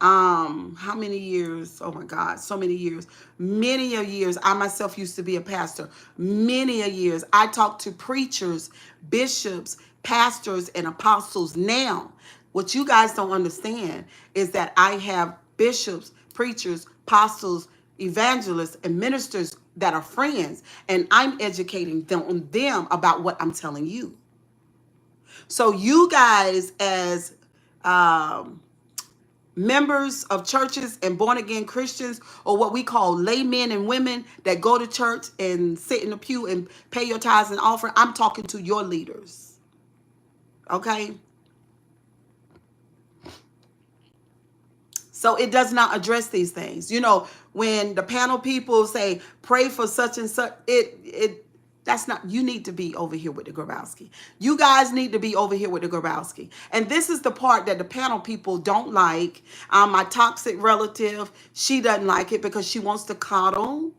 how many years, oh my God, so many years, many a years. I myself used to be a pastor. Many a years I talked to preachers, bishops, pastors, and apostles. Now what you guys don't understand is that I have bishops, preachers, apostles, evangelists, and ministers that are friends, and I'm educating them about what I'm telling you. So you guys, as members of churches and born again Christians, or what we call laymen and women that go to church and sit in the pew and pay your tithes and offering, I'm talking to your leaders. Okay? So it does not address these things. When the panel people say pray for such and such, that's not, you need to be over here with the Grabowski. You guys need to be over here with the Grabowski. And this is the part that the panel people don't like. My toxic relative, she doesn't like it because she wants to coddle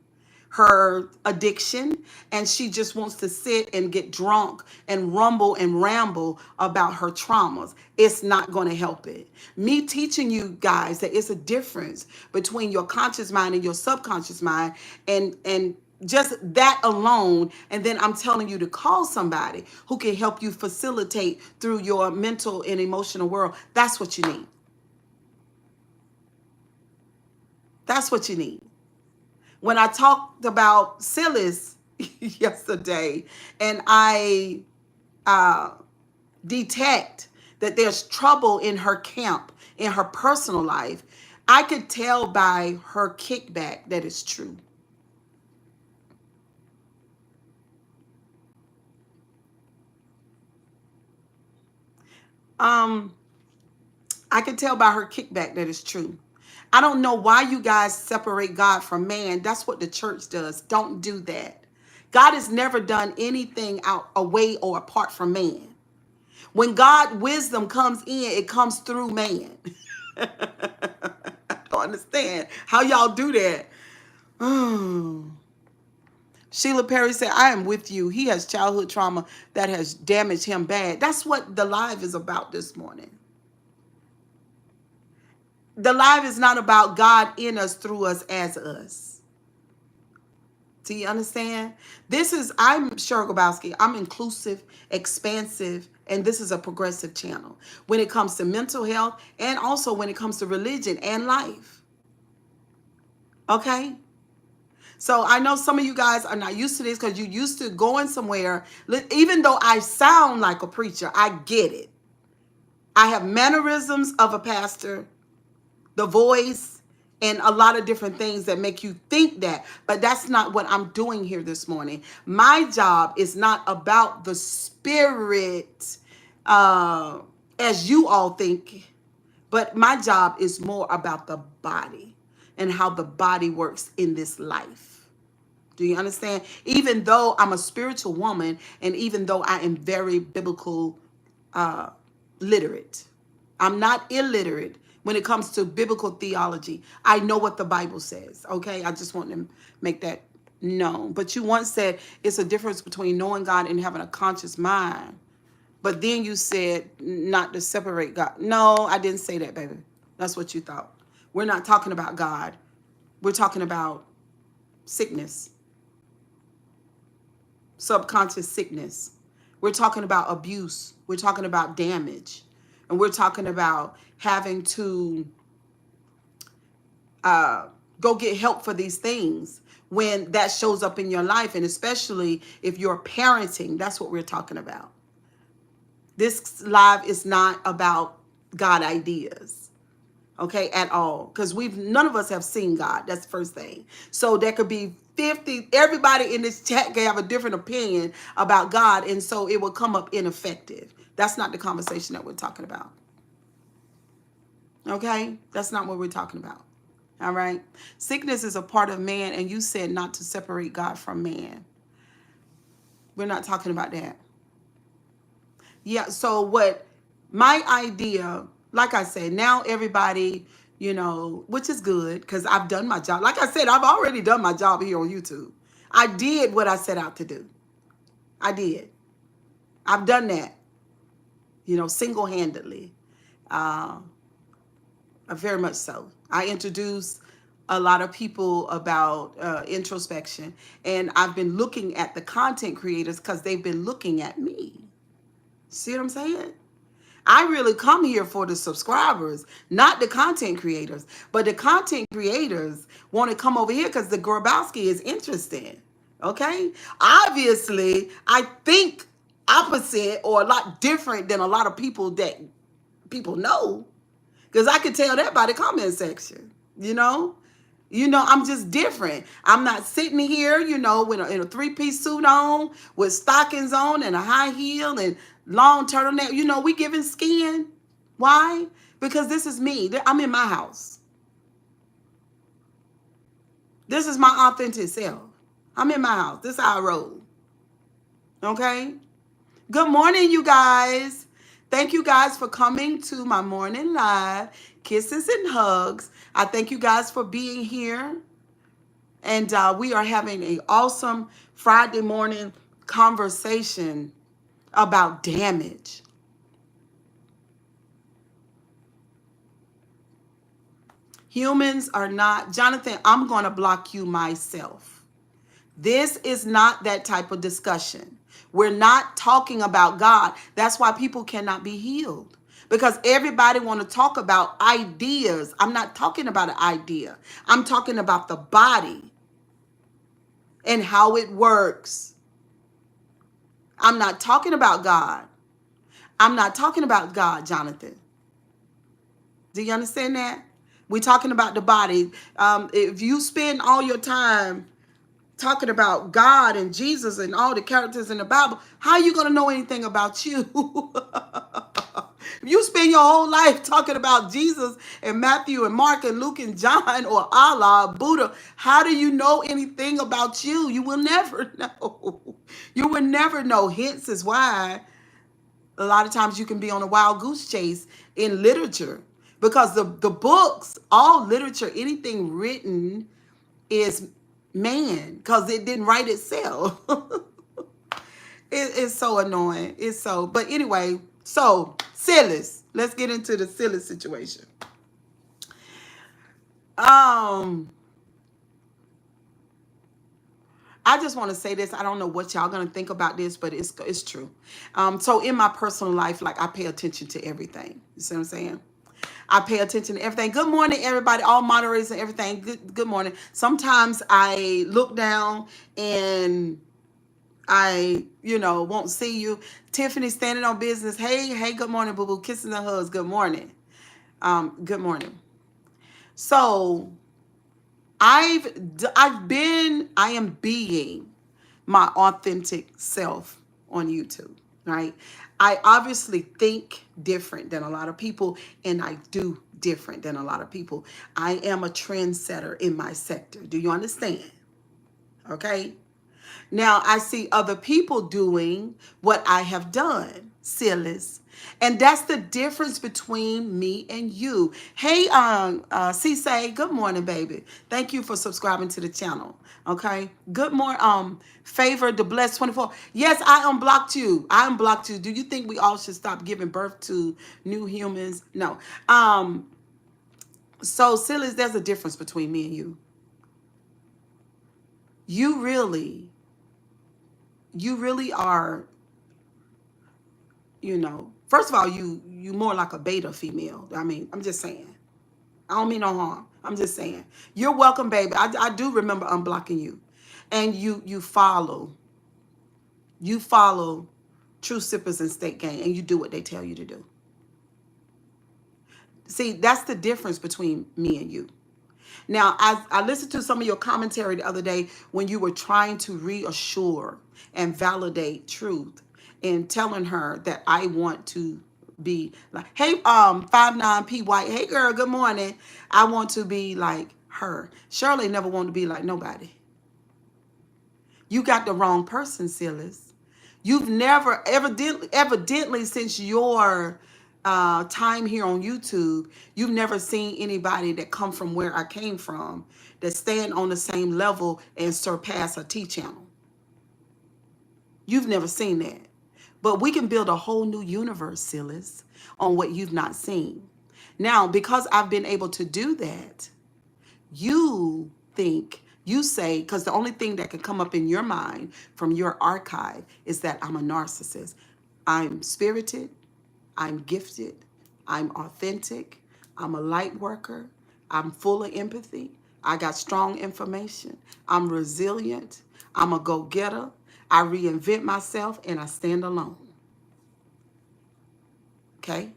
her addiction, and she just wants to sit and get drunk and rumble and ramble about her traumas. It's not going to help it. Me teaching you guys that it's a difference between your conscious mind and your subconscious mind, and just that alone, and then I'm telling you to call somebody who can help you facilitate through your mental and emotional world. That's what you need. That's what you need. When I talked about Silas yesterday, and I detect that there's trouble in her camp, in her personal life, I could tell by her kickback that it's true. I can tell by her kickback that it's true. I don't know why you guys separate God from man. That's what the church does. Don't do that. God has never done anything out away or apart from man. When God wisdom comes in, it comes through man. I don't understand how y'all do that. Sheila Perry said, I am with you. He has childhood trauma that has damaged him bad. That's what the live is about this morning. The live is not about God in us, through us, as us. Do you understand? I'm Cheryl Grabowski. I'm inclusive, expansive, and this is a progressive channel when it comes to mental health, and also when it comes to religion and life. Okay? So I know some of you guys are not used to this because you're used to going somewhere. Even though I sound like a preacher, I get it. I have mannerisms of a pastor, the voice, and a lot of different things that make you think that. But that's not what I'm doing here this morning. My job is not about the spirit as you all think, but my job is more about the body and how the body works in this life. Do you understand? Even though I'm a spiritual woman, and even though I am very biblical literate, I'm not illiterate when it comes to biblical theology. I know what the Bible says, okay? I just want to make that known. But you once said it's a difference between knowing God and having a conscious mind. But then you said not to separate God. No, I didn't say that, baby. That's what you thought. We're not talking about God. We're talking about sickness, subconscious sickness. We're talking about abuse. We're talking about damage. And we're talking about having to go get help for these things when that shows up in your life. And especially if you're parenting, that's what we're talking about. This live is not about God ideas. okay, at all. Because none of us have seen God. That's the first thing. So there could be 50, everybody in this chat can have a different opinion about God, and so it will come up ineffective. That's not the conversation that we're talking about. Okay? That's not what we're talking about. All right? Sickness is a part of man, and you said not to separate God from man. We're not talking about that. Yeah, so what my idea, like I said, now everybody, which is good because I've done my job. Like I said, I've already done my job here on YouTube. I did what I set out to do. I did. I've done that, single-handedly. Very much so. I introduced a lot of people about introspection, and I've been looking at the content creators because they've been looking at me. See what I'm saying? I really come here for the subscribers, not the content creators. But the content creators want to come over here because the Grabowski is interesting. Okay? Obviously, I think opposite or a lot different than a lot of people that people know. Because I can tell that by the comment section, I'm just different. I'm not sitting here, with in a three-piece suit on, with stockings on and a high heel and long turtleneck. We giving skin. Why? Because this is me. I'm in my house. This is my authentic self. I'm in my house. This is how I roll. Okay? Good morning, you guys. Thank you guys for coming to my morning live. Kisses and hugs. I thank you guys for being here. And we are having an awesome Friday morning conversation about damage. Humans are not, Jonathan, I'm going to block you myself. This is not that type of discussion. We're not talking about God. That's why people cannot be healed. Because everybody want to talk about ideas. I'm not talking about an idea. I'm talking about the body and how it works. I'm not talking about God. I'm not talking about God, Jonathan. Do you understand that? We're talking about the body. If you spend all your time talking about God and Jesus and all the characters in the Bible, how are you going to know anything about you? If you spend your whole life talking about Jesus and Matthew and Mark and Luke and John or Allah, Buddha, how do you know anything about you? You will never know. You will never know. Hence is why a lot of times you can be on a wild goose chase in literature, because the books, all literature, anything written is man, because it didn't write itself. It's so annoying. But anyway, so sillies. Let's get into the silly situation. I just want to say this. I don't know what y'all gonna think about this, but it's true. So in my personal life, like, I pay attention to everything. You see what I'm saying? I pay attention to everything. Good morning, everybody, all moderators and everything. Good morning. Sometimes I look down and I, won't see you. Tiffany standing on business. Hey, good morning, boo-boo. Kisses and hugs. Good morning. Good morning. So I am being my authentic self on YouTube, right? I obviously think different than a lot of people, and I do different than a lot of people. I am a trendsetter in my sector. Do you understand? Okay. Now I see other people doing what I have done, sillies. And that's the difference between me and you. Hey, Cisse, good morning, baby. Thank you for subscribing to the channel. Okay. Good morning, Favor the Blessed 24. Yes, I unblocked you. I unblocked you. Do you think we all should stop giving birth to new humans? No. So sillies, there's a difference between me and you. You really are, first of all, you more like a beta female. I mean, I'm just saying. I don't mean no harm. I'm just saying. You're welcome, baby. I do remember unblocking you. And you follow True Sippers and State Gang, and you do what they tell you to do. See, that's the difference between me and you. Now, I listened to some of your commentary the other day when you were trying to reassure and validate truth and telling her that I want to be like, hey, 59P White, hey girl, good morning. I want to be like her. Shirley never wanted to be like nobody. You got the wrong person, Silas. You've never, evidently since your time here on YouTube, you've never seen anybody that come from where I came from that stand on the same level and surpass a T channel. You've never seen that. But we can build a whole new universe, Silas, on what you've not seen. Now, because I've been able to do that, you think, you say, because the only thing that can come up in your mind from your archive is that I'm a narcissist. I'm spirited, I'm gifted, I'm authentic, I'm a light worker, I'm full of empathy, I got strong information, I'm resilient, I'm a go-getter, I reinvent myself, and I stand alone. Okay?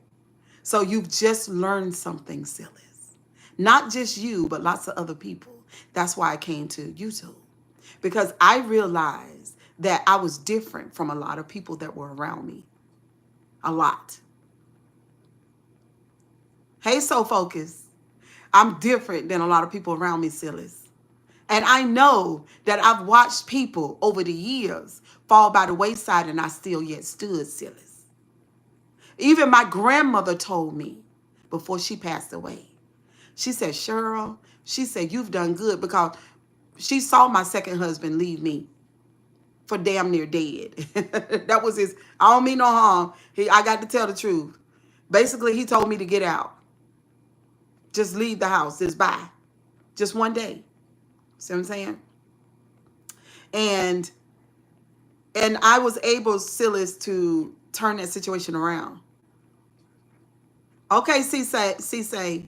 So you've just learned something, Silas. Not just you, but lots of other people. That's why I came to YouTube. Because I realized that I was different from a lot of people that were around me. A lot. Hey, So Focus. I'm different than a lot of people around me, Silas. And I know that I've watched people over the years fall by the wayside and I still yet stood, Silas. Even my grandmother told me before she passed away. She said, Cheryl, she said, you've done good, because she saw my second husband leave me for damn near dead. That was his, I don't mean no harm. I got to tell the truth. Basically, he told me to get out. Just leave the house. Just bye. Just one day. See what I'm saying? And I was able, Silas, to turn that situation around. Okay, say,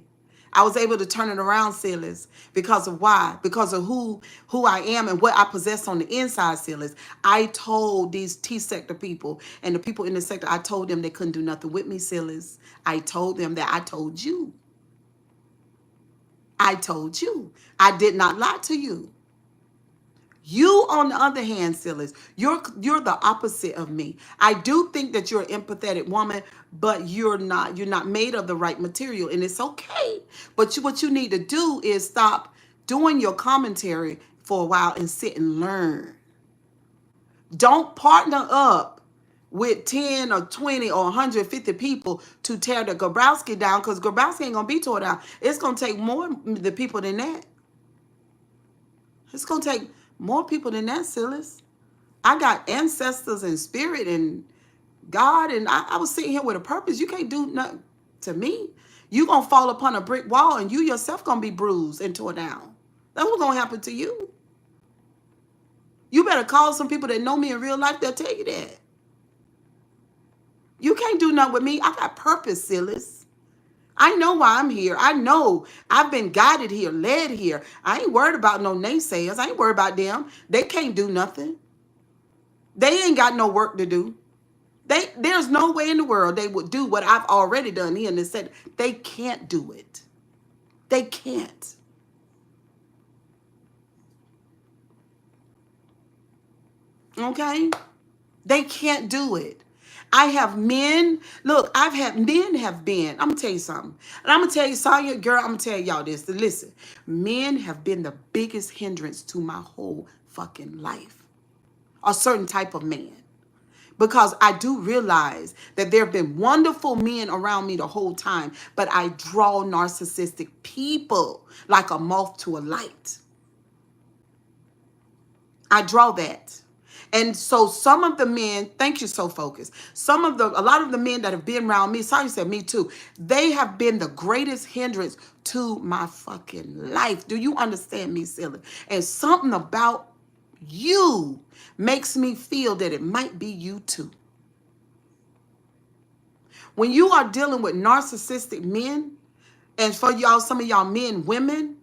I was able to turn it around, Silas, because of why? Because of who I am and what I possess on the inside, Silas. I told these T-sector people and the people in the sector, I told them they couldn't do nothing with me, Silas. I told them that I told you. I told you. I did not lie to you. You, on the other hand, Silas, you're the opposite of me. I do think that you're an empathetic woman, but you're not. You're not made of the right material, and it's okay. But what you need to do is stop doing your commentary for a while and sit and learn. Don't partner up with 10 or 20 or 150 people to tear the Grabowski down, because Grabowski ain't going to be tore down. It's going to take more the people than that. It's going to take more people than that, Silas. I got ancestors and spirit and God, and I was sitting here with a purpose. You can't do nothing to me. You going to fall upon a brick wall and you yourself going to be bruised and tore down. That's what's going to happen to you. You better call some people that know me in real life. They'll tell you that. You can't do nothing with me. I got purpose, Silas. I know why I'm here. I know I've been guided here, led here. I ain't worried about no naysayers. I ain't worried about them. They can't do nothing. They ain't got no work to do. There's no way in the world they would do what I've already done here in this set. They can't do it. They can't. Okay? They can't do it. I have men. Look, men have been. I'm going to tell you something. And I'm going to tell you, Sonya, girl, I'm going to tell y'all this. Listen, men have been the biggest hindrance to my whole fucking life. A certain type of man. Because I do realize that there have been wonderful men around me the whole time, but I draw narcissistic people like a moth to a light. I draw that. And so some of the men, thank you, So Focused. A lot of the men that have been around me, sorry, said me too, they have been the greatest hindrance to my fucking life. Do you understand me, silly? And something about you makes me feel that it might be you too. When you are dealing with narcissistic men, and for y'all, some of y'all men, women,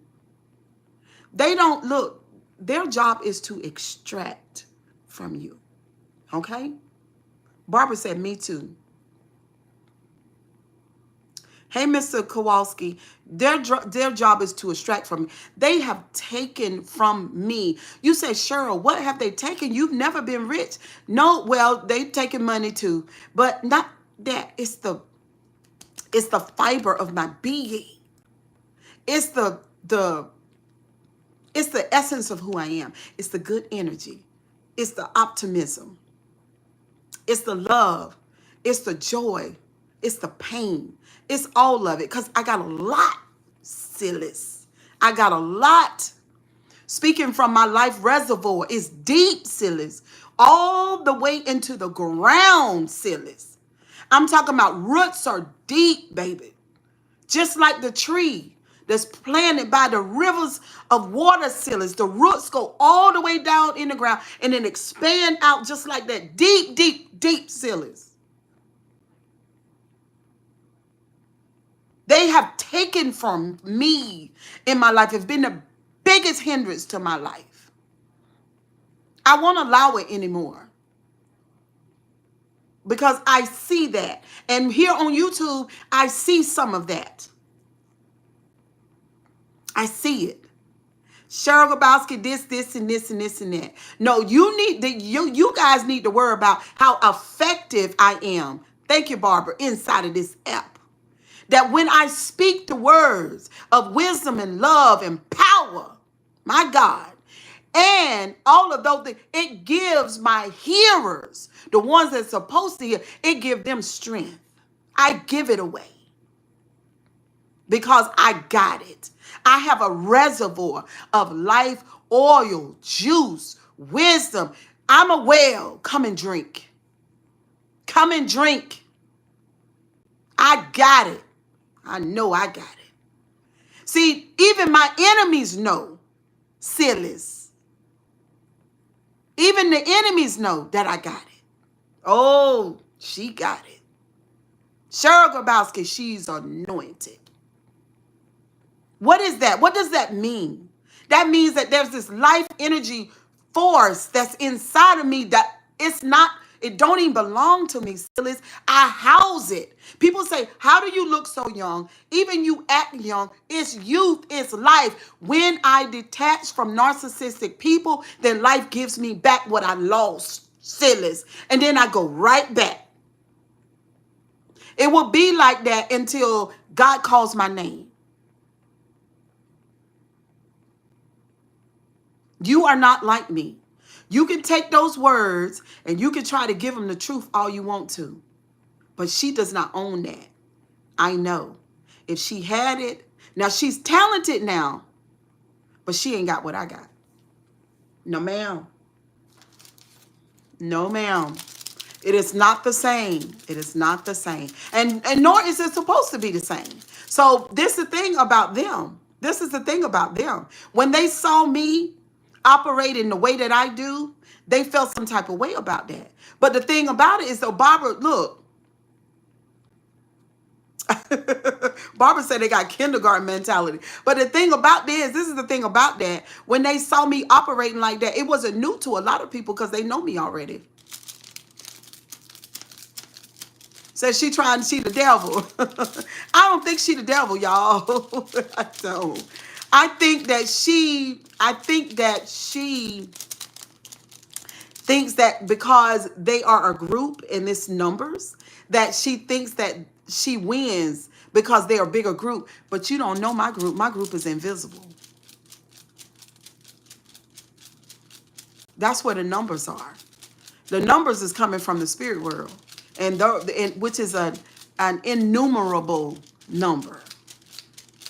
they don't look, their job is to extract from you. Okay? Barbara said, me too. Hey, Mr. Kowalski, their job is to extract from me. They have taken from me. You say, Cheryl, what have they taken? You've never been rich. No, well, they've taken money too, but not that. It's the fiber of my being. It's the it's the essence of who I am. It's the good energy. It's the optimism. It's the love. It's the joy. It's the pain. It's all of it. Because I got a lot, sillies. I got a lot. Speaking from my life reservoir is deep, sillies. All the way into the ground, sillies. I'm talking about roots are deep, baby. Just like the tree that's planted by the rivers of water, sillies. The roots go all the way down in the ground and then expand out just like that. Deep, deep, deep, sillies. They have taken from me in my life. It's been the biggest hindrance to my life. I won't allow it anymore. Because I see that. And here on YouTube, I see some of that. I see it. Cheryl Grabowski, this, and this, and this, and that. No, you guys need to worry about how effective I am. Thank you, Barbara, inside of this app. That when I speak the words of wisdom and love and power, my God, and all of those things, it gives my hearers, the ones that's supposed to hear, it gives them strength. I give it away because I got it. I have a reservoir of life, oil, juice, wisdom. I'm a well. Come and drink. Come and drink. I got it. I know I got it. See, even my enemies know, sillies. Even the enemies know that I got it. Oh, she got it. Cheryl Grabowski, she's anointed. What is that? What does that mean? That means that there's this life energy force that's inside of me that it don't even belong to me, sillies. I house it. People say, how do you look so young? Even you act young. It's youth, it's life. When I detach from narcissistic people, then life gives me back what I lost, sillies. And then I go right back. It will be like that until God calls my name. You are not like me. You can take those words and you can try to give them the truth all you want to. But she does not own that. I know. If she had it, now she's talented now, but she ain't got what I got. No, ma'am. No, ma'am. It is not the same. It is not the same. And nor is it supposed to be the same. So this is the thing about them. This is the thing about them. When they saw me operate in the way that I do, they felt some type of way about that. But the thing about it is, though, Barbara, look. Barbara said they got kindergarten mentality. But the thing about this is the thing about that. When they saw me operating like that, it wasn't new to a lot of people because they know me already. Says she trying to see the devil. I don't think she the devil, y'all. I don't. I think that she thinks that because they are a group in this numbers, that she thinks that she wins because they're a bigger group. But you don't know my group. My group is invisible. That's where the numbers are. The numbers is coming from the spirit world, which is an innumerable number.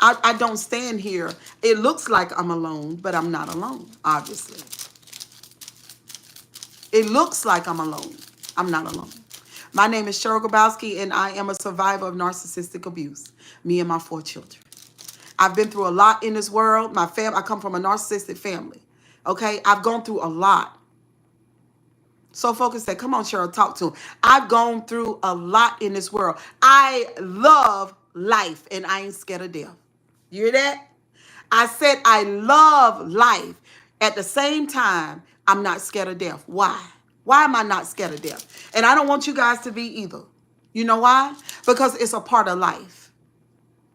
I don't stand here. It looks like I'm alone, but I'm not alone, obviously. It looks like I'm alone. I'm not alone. My name is Cheryl Grabowski, and I am a survivor of narcissistic abuse. Me and my 4 children. I've been through a lot in this world. I come from a narcissistic family. Okay? I've gone through a lot. So Focus said, come on, Cheryl, talk to him. I've gone through a lot in this world. I love life, and I ain't scared of death. You hear that? I said I love life. At the same time, I'm not scared of death. Why? Why am I not scared of death? And I don't want you guys to be either. You know why? Because it's a part of life.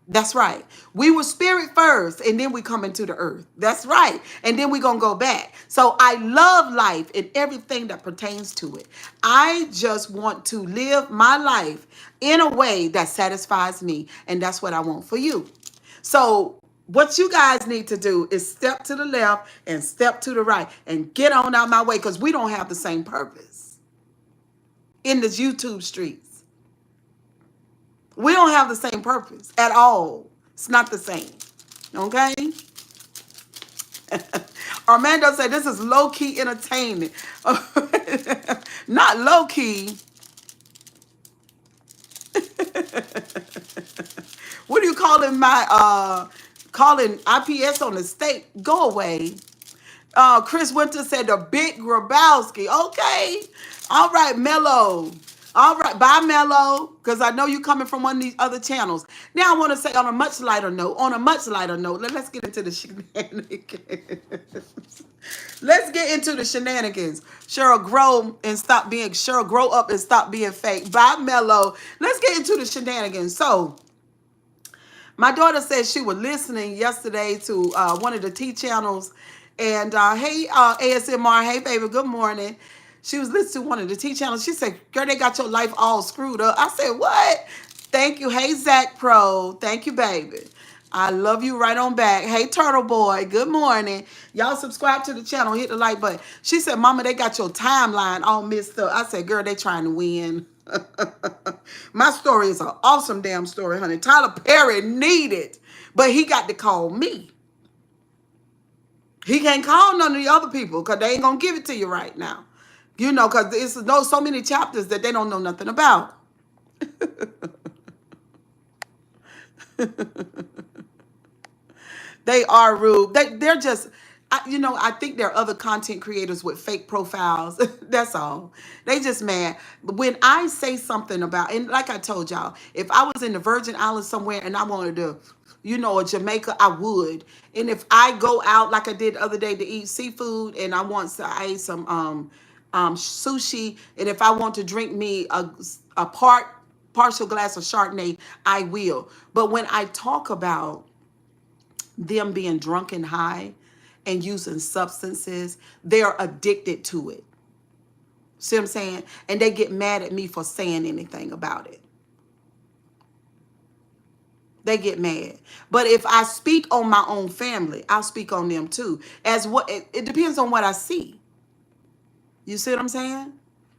That's right. We were spirit first, and then we come into the earth. That's right. And then we're going to go back. So I love life and everything that pertains to it. I just want to live my life in a way that satisfies me. And that's what I want for you. So what you guys need to do is step to the left and step to the right and get on out my way, because we don't have the same purpose in the YouTube streets. We don't have the same purpose at all. It's not the same. Okay? Armando said this is low-key entertainment. Not low-key. What are you calling calling IPS on the state? Go away. Chris Winter said the big Grabowski. Okay. All right, Mello. All right, bye, Mello, because I know you're coming from one of these other channels. Now I want to say on a much lighter note, let's get into the shenanigans. Let's get into the shenanigans. Cheryl, grow up and stop being fake. Bye, Mello. Let's get into the shenanigans. So, my daughter said she was listening yesterday to one of the T channels. And hey, ASMR, hey, baby, good morning. She was listening to one of the T channels. She said, girl, they got your life all screwed up. I said, what? Thank you. Hey, Zach Pro. Thank you, baby. I love you right on back. Hey, Turtle Boy. Good morning. Y'all subscribe to the channel. Hit the like button. She said, Mama, they got your timeline all messed up. I said, girl, they trying to win. My story is an awesome damn story, honey. Tyler Perry needed, but he got to call me. He can't call none of the other people because they ain't going to give it to you right now. You know, because it's so many chapters that they don't know nothing about. They are rude. They're just, I think there are other content creators with fake profiles. That's all. They just mad. But when I say something about, and like I told y'all, if I was in the Virgin Islands somewhere and I wanted to, or Jamaica, I would. And if I go out like I did the other day to eat seafood, and I ate some sushi, and if I want to drink me a partial glass of Chardonnay, I will. But when I talk about them being drunk and high and using substances, they're addicted to it. See what I'm saying? And they get mad at me for saying anything about it. They get mad. But if I speak on my own family, I'll speak on them too. It depends on what I see. You see what I'm saying?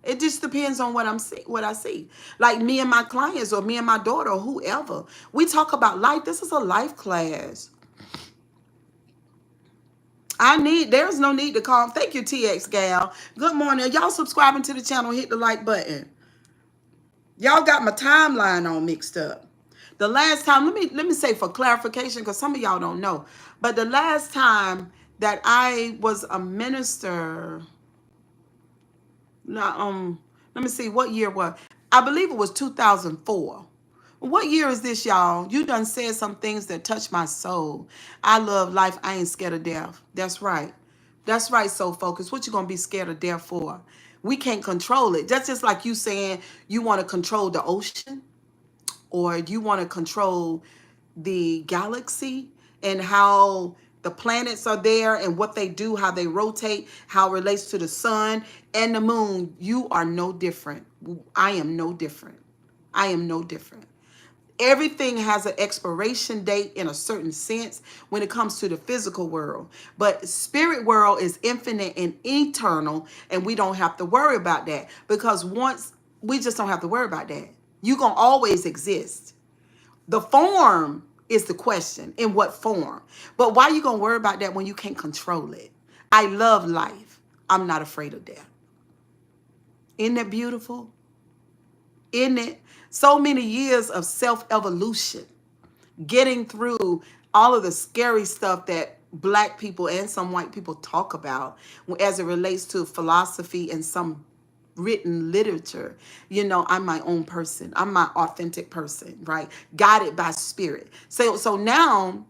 It just depends on what I see. Like me and my clients, or me and my daughter, or whoever. We talk about life. This is a life class. There's no need to call. Thank you, TX Gal. Good morning. Y'all subscribing to the channel, hit the like button. Y'all got my timeline all mixed up. The last time, let me say for clarification, because some of y'all don't know, but the last time that I was a minister, let me see what year was. I believe it was 2004. What year is this, y'all? You done said some things that touch my soul. I love life. I ain't scared of death. That's right. That's right, so focused. What you going to be scared of death for? We can't control it. That's just like you saying you want to control the ocean, or you want to control the galaxy and how the planets are there and what they do, how they rotate, how it relates to the sun and the moon. You are no different. I am no different. I am no different. Everything has an expiration date in a certain sense when it comes to the physical world. But spirit world is infinite and eternal, and we don't have to worry about that, because we just don't have to worry about that. You're going to always exist. The form is the question. In what form? But why are you going to worry about that when you can't control it? I love life. I'm not afraid of death. Isn't that beautiful? Isn't it? So many years of self-evolution, getting through all of the scary stuff that Black people and some white people talk about as it relates to philosophy and some written literature. I'm my own person. I'm my authentic person, right? Guided by spirit. So now,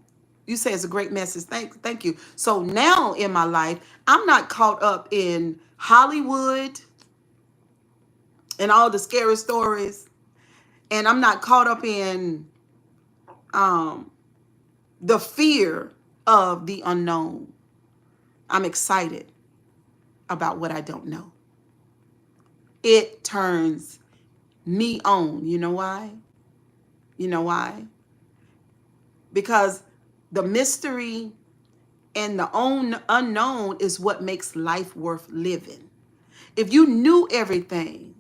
you say it's a great message. Thank you. So now in my life, I'm not caught up in Hollywood and all the scary stories. And I'm not caught up in um, the fear of the unknown. I'm excited about what I don't know. It turns me on. You know why? You know why? Because the mystery and the unknown is what makes life worth living. If you knew everything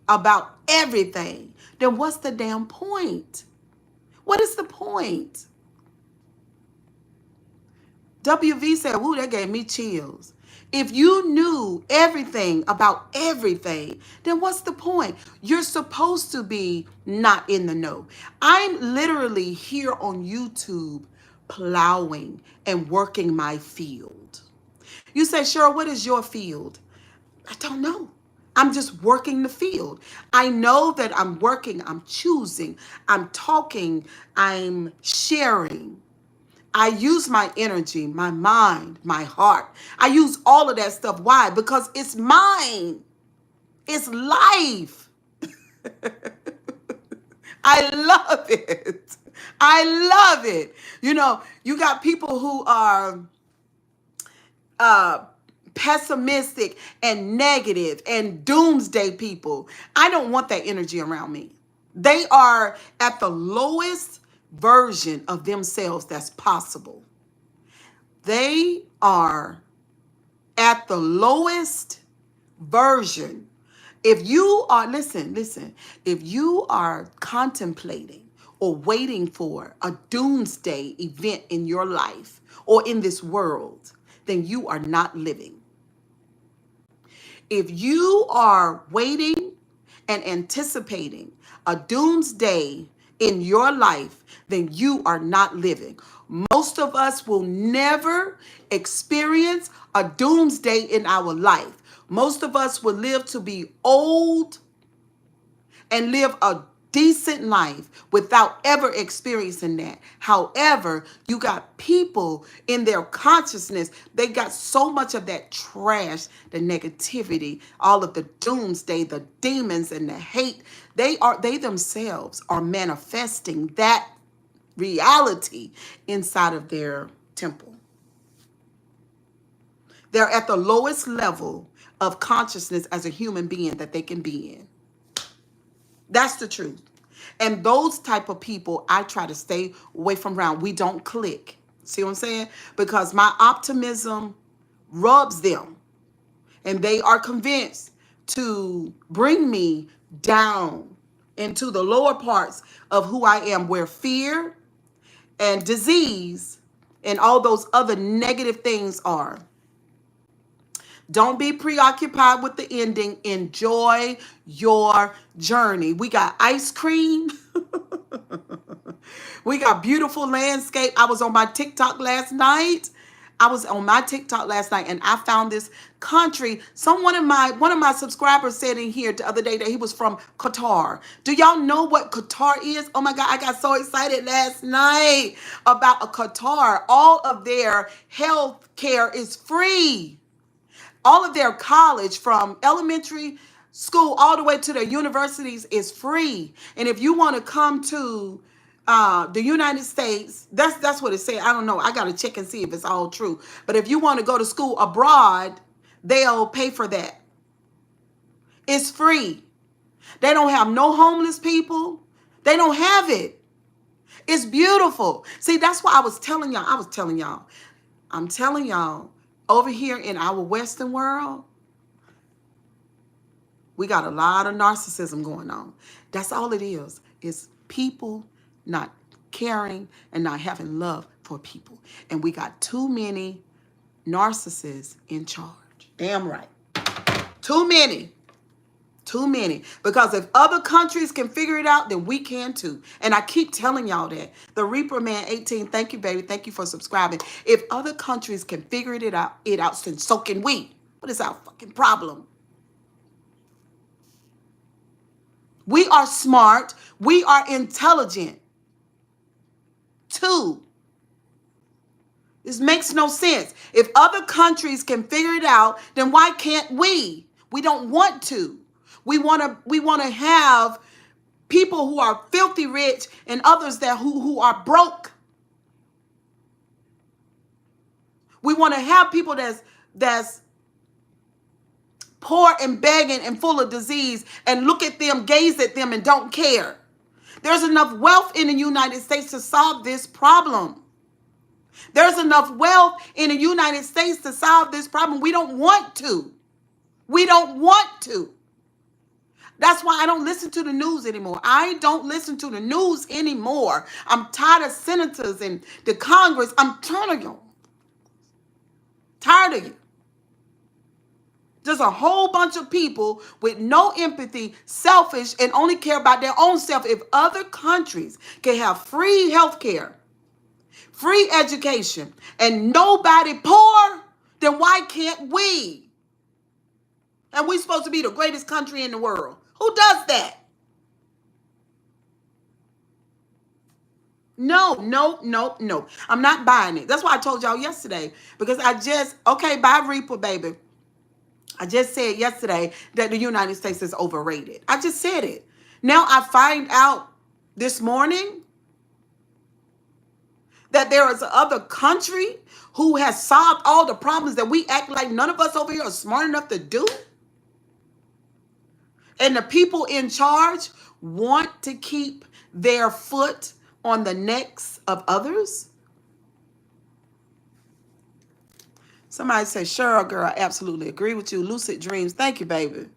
about everything, then what's the damn point? What is the point? WV said, woo, that gave me chills. If you knew everything about everything, then what's the point? You're supposed to be not in the know. I'm literally here on YouTube plowing and working my field. You say, Cheryl, what is your field? I don't know. I'm just working the field. I know that I'm working, I'm choosing, I'm talking, I'm sharing. I use my energy, my mind, my heart. I use all of that stuff. Why? Because it's mine. It's life. I love it. I love it. You know, you got people who are pessimistic and negative and doomsday people. I don't want that energy around me. They are at the lowest version of themselves that's possible. They are at the lowest version. If you are, listen, if you are contemplating or waiting for a doomsday event in your life or in this world, then you are not living. If you are waiting and anticipating a doomsday in your life, then you are not living. Most of us will never experience a doomsday in our life. Most of us will live to be old and live a decent life without ever experiencing that. However, you got people in their consciousness, they got so much of that trash, the negativity, all of the doomsday, the demons and the hate. They themselves are manifesting that reality inside of their temple. They're at the lowest level of consciousness as a human being that they can be in. That's the truth. And those type of people, I try to stay away from around. We don't click. See what I'm saying? Because my optimism rubs them. And they are convinced to bring me down into the lower parts of who I am, where fear and disease and all those other negative things are. Don't be preoccupied with the ending. Enjoy your journey. We got ice cream. We got beautiful landscape. I was on my TikTok last night. And I found this country. One of my subscribers said in here the other day that he was from Qatar. Do y'all know what Qatar is? Oh my God, I got so excited last night about a Qatar. All of their health care is free. All of their college, from elementary school all the way to their universities, is free. And if you want to come to the United States, that's what it said. I don't know. I got to check and see if it's all true. But if you want to go to school abroad, they'll pay for that. It's free. They don't have no homeless people. They don't have it. It's beautiful. See, that's why I was telling y'all. I'm telling y'all, over here in our Western world, we got a lot of narcissism going on. That's all it is. It's people not caring and not having love for people. And we got too many narcissists in charge. Damn right. Too many. Too many. Because if other countries can figure it out, then we can too. And I keep telling y'all that. The Reaper Man 18, thank you, baby. Thank you for subscribing. If other countries can figure it out, then so can we. What is our fucking problem? We are smart. We are intelligent. Too. This makes no sense. If other countries can figure it out, then why can't we? We don't want to. We want to have people who are filthy rich and others that who are broke. We want to have people that's poor and begging and full of disease and look at them, gaze at them, and don't care. There's enough wealth in the United States to solve this problem. There's enough wealth in the United States to solve this problem. We don't want to. We don't want to. That's why I don't listen to the news anymore. I don't listen to the news anymore. I'm tired of senators and the Congress. I'm tired of you. Tired of you. Just a whole bunch of people with no empathy, selfish, and only care about their own self. If other countries can have free health care, free education, and nobody poor, then why can't we? And we're supposed to be the greatest country in the world. Who does that? No, no, no, no. I'm not buying it. That's why I told y'all yesterday. Because bye Reaper, baby. I just said yesterday that the United States is overrated. I just said it. Now I find out this morning that there is another country who has solved all the problems that we act like none of us over here are smart enough to do. And the people in charge want to keep their foot on the necks of others. Somebody say, sure, girl, I absolutely agree with you. Lucid dreams. Thank you, baby.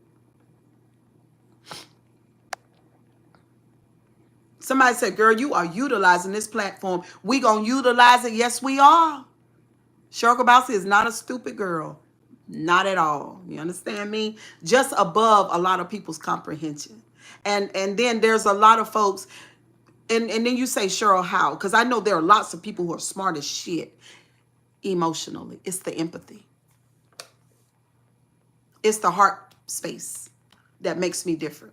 Somebody said, girl, you are utilizing this platform. We gonna utilize it. Yes, we are. Sure, Grabowski is not a stupid girl. Not at all. You understand me? Just above a lot of people's comprehension. And then there's a lot of folks, and then you say, Cheryl, how? Because I know there are lots of people who are smart as shit emotionally. It's the empathy. It's the heart space that makes me different.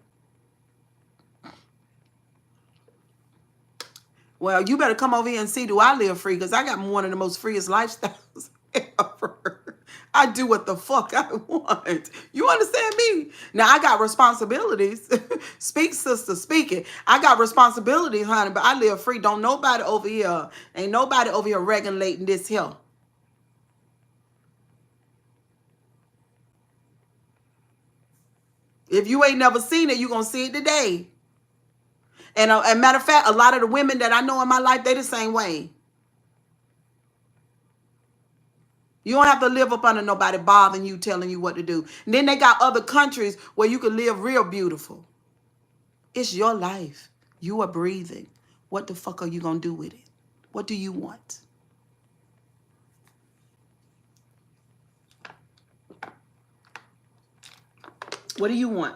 Well, you better come over here and see, do I live free? Because I got one of the most freest lifestyles ever. I do what the fuck I want. You understand me? Now, I got responsibilities. Speak, sister, speak it. I got responsibilities, honey, but I live free. Don't nobody over here, ain't nobody over here regulating this here. If you ain't never seen it, you're going to see it today. And a matter of fact, a lot of the women that I know in my life, they the same way. You don't have to live up under nobody bothering you, telling you what to do. And then they got other countries where you can live real beautiful. It's your life. You are breathing. What the fuck are you going to do with it? What do you want? What do you want?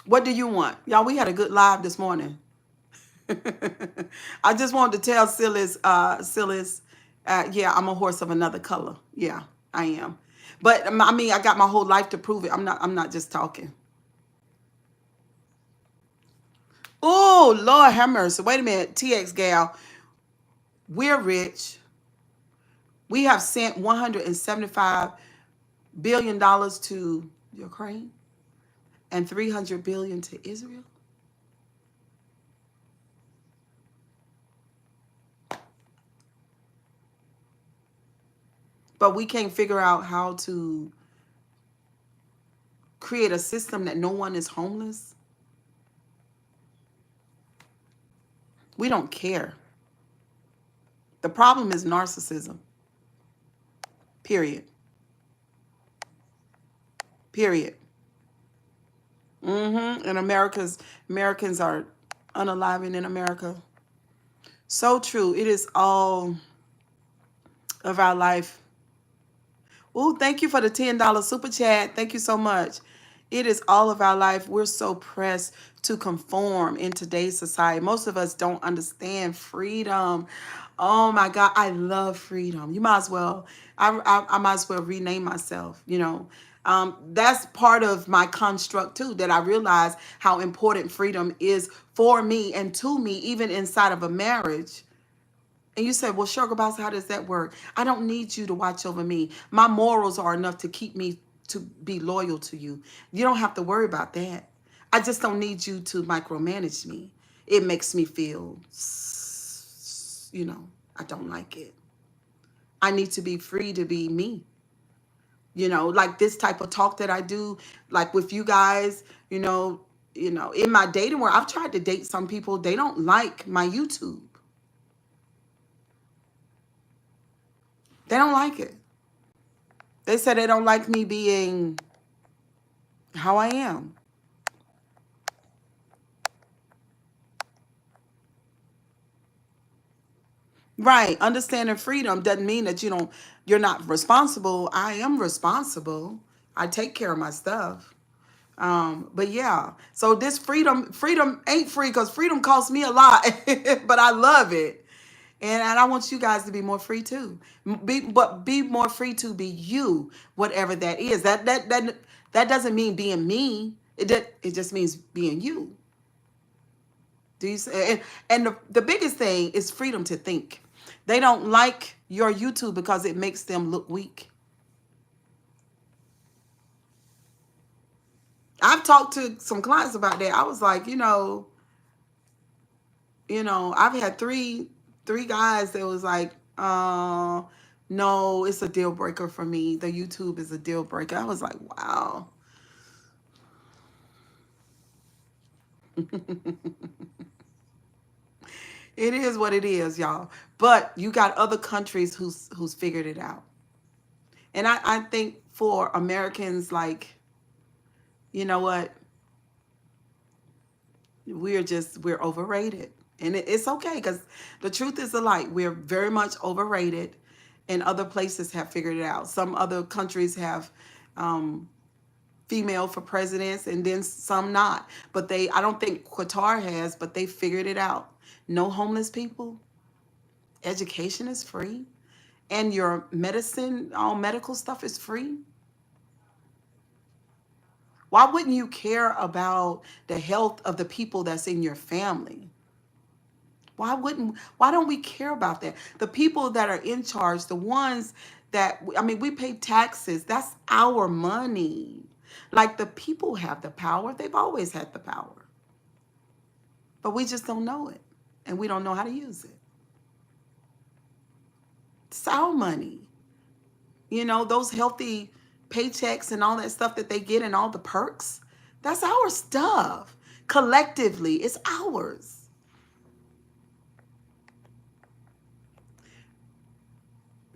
What do you want? Y'all, we had a good live this morning. I just wanted to tell Silas, yeah, I'm a horse of another color. Yeah, I am. But I mean, I got my whole life to prove it. I'm not just talking. Oh, Lord have mercy. Wait a minute, TX gal. We're rich. We have sent $175 billion to Ukraine and $300 billion to Israel. But we can't figure out how to create a system that no one is homeless. We don't care. The problem is narcissism. Period. Period. And Americans are unaliving in America. So true. It is all of our life. Oh, thank you for the $10 super chat. Thank you so much. It is all of our life. We're so pressed to conform in today's society. Most of us don't understand freedom. Oh my God, I love freedom. You might as well, I might as well rename myself, you know. That's part of my construct too, that I realize how important freedom is for me and to me, even inside of a marriage. And you say, well, Sugar Boss, how does that work? I don't need you to watch over me. My morals are enough to keep me to be loyal to you. You don't have to worry about that. I just don't need you to micromanage me. It makes me feel, I don't like it. I need to be free to be me. Like this type of talk that I do, like with you guys, in my dating world, I've tried to date some people. They don't like my YouTube. They don't like it. They said they don't like me being how I am. Right. Understanding freedom doesn't mean that you're not responsible. I am responsible. I take care of my stuff. But yeah, so this freedom ain't free because freedom costs me a lot, but I love it. And I want you guys to be more free too. Be more free to be you, whatever that is. That doesn't mean being me. It just means being you. Do you and the biggest thing is freedom to think. They don't like your YouTube because it makes them look weak. I've talked to some clients about that. I was like, I've had three guys that was like, no, it's a deal breaker for me. The YouTube is a deal breaker. I was like, wow. It is what it is, y'all. But you got other countries who's figured it out. And I think for Americans, like, you know what? We're overrated. And it's okay because the truth is alike. We're very much overrated, and other places have figured it out. Some other countries have female for presidents, and then some not. But I don't think Qatar has, but they figured it out. No homeless people. Education is free. And your medicine, all medical stuff is free. Why wouldn't you care about the health of the people that's in your family? Why don't we care about that? The people that are in charge, the ones that, I mean, we pay taxes. That's our money. Like the people have the power. They've always had the power. But we just don't know it. And we don't know how to use it. It's our money. Those healthy paychecks and all that stuff that they get and all the perks, that's our stuff. Collectively, it's ours.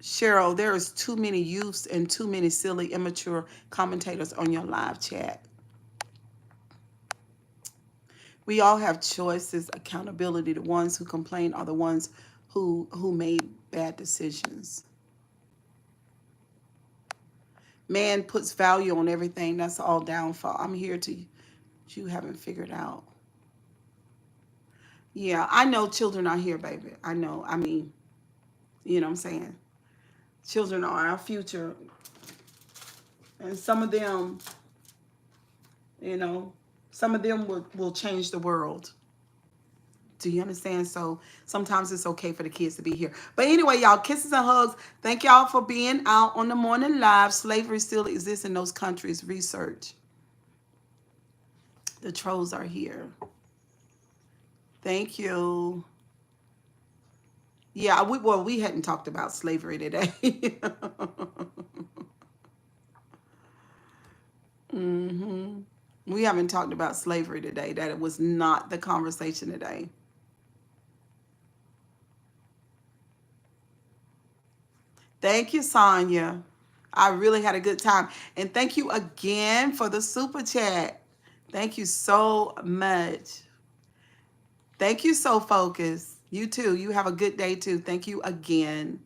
Cheryl, there is too many youths and too many silly, immature commentators on your live chat. We all have choices, accountability. The ones who complain are the ones who made bad decisions. Man puts value on everything. That's all downfall. I'm here to you haven't figured out. Yeah, I know children are here, baby. I know. I mean, you know what I'm saying? Children are our future. And some of them, some of them will change the world. Do you understand? So sometimes it's okay for the kids to be here. But anyway, y'all, kisses and hugs. Thank y'all for being out on the morning live. Slavery still exists in those countries. Research. The trolls are here. Thank you. Yeah, we hadn't talked about slavery today. We haven't talked about slavery today. That it was not the conversation today. Thank you, Sonia. I really had a good time. And thank you again for the super chat. Thank you so much. Thank you, So Focus. You too. You have a good day too. Thank you again.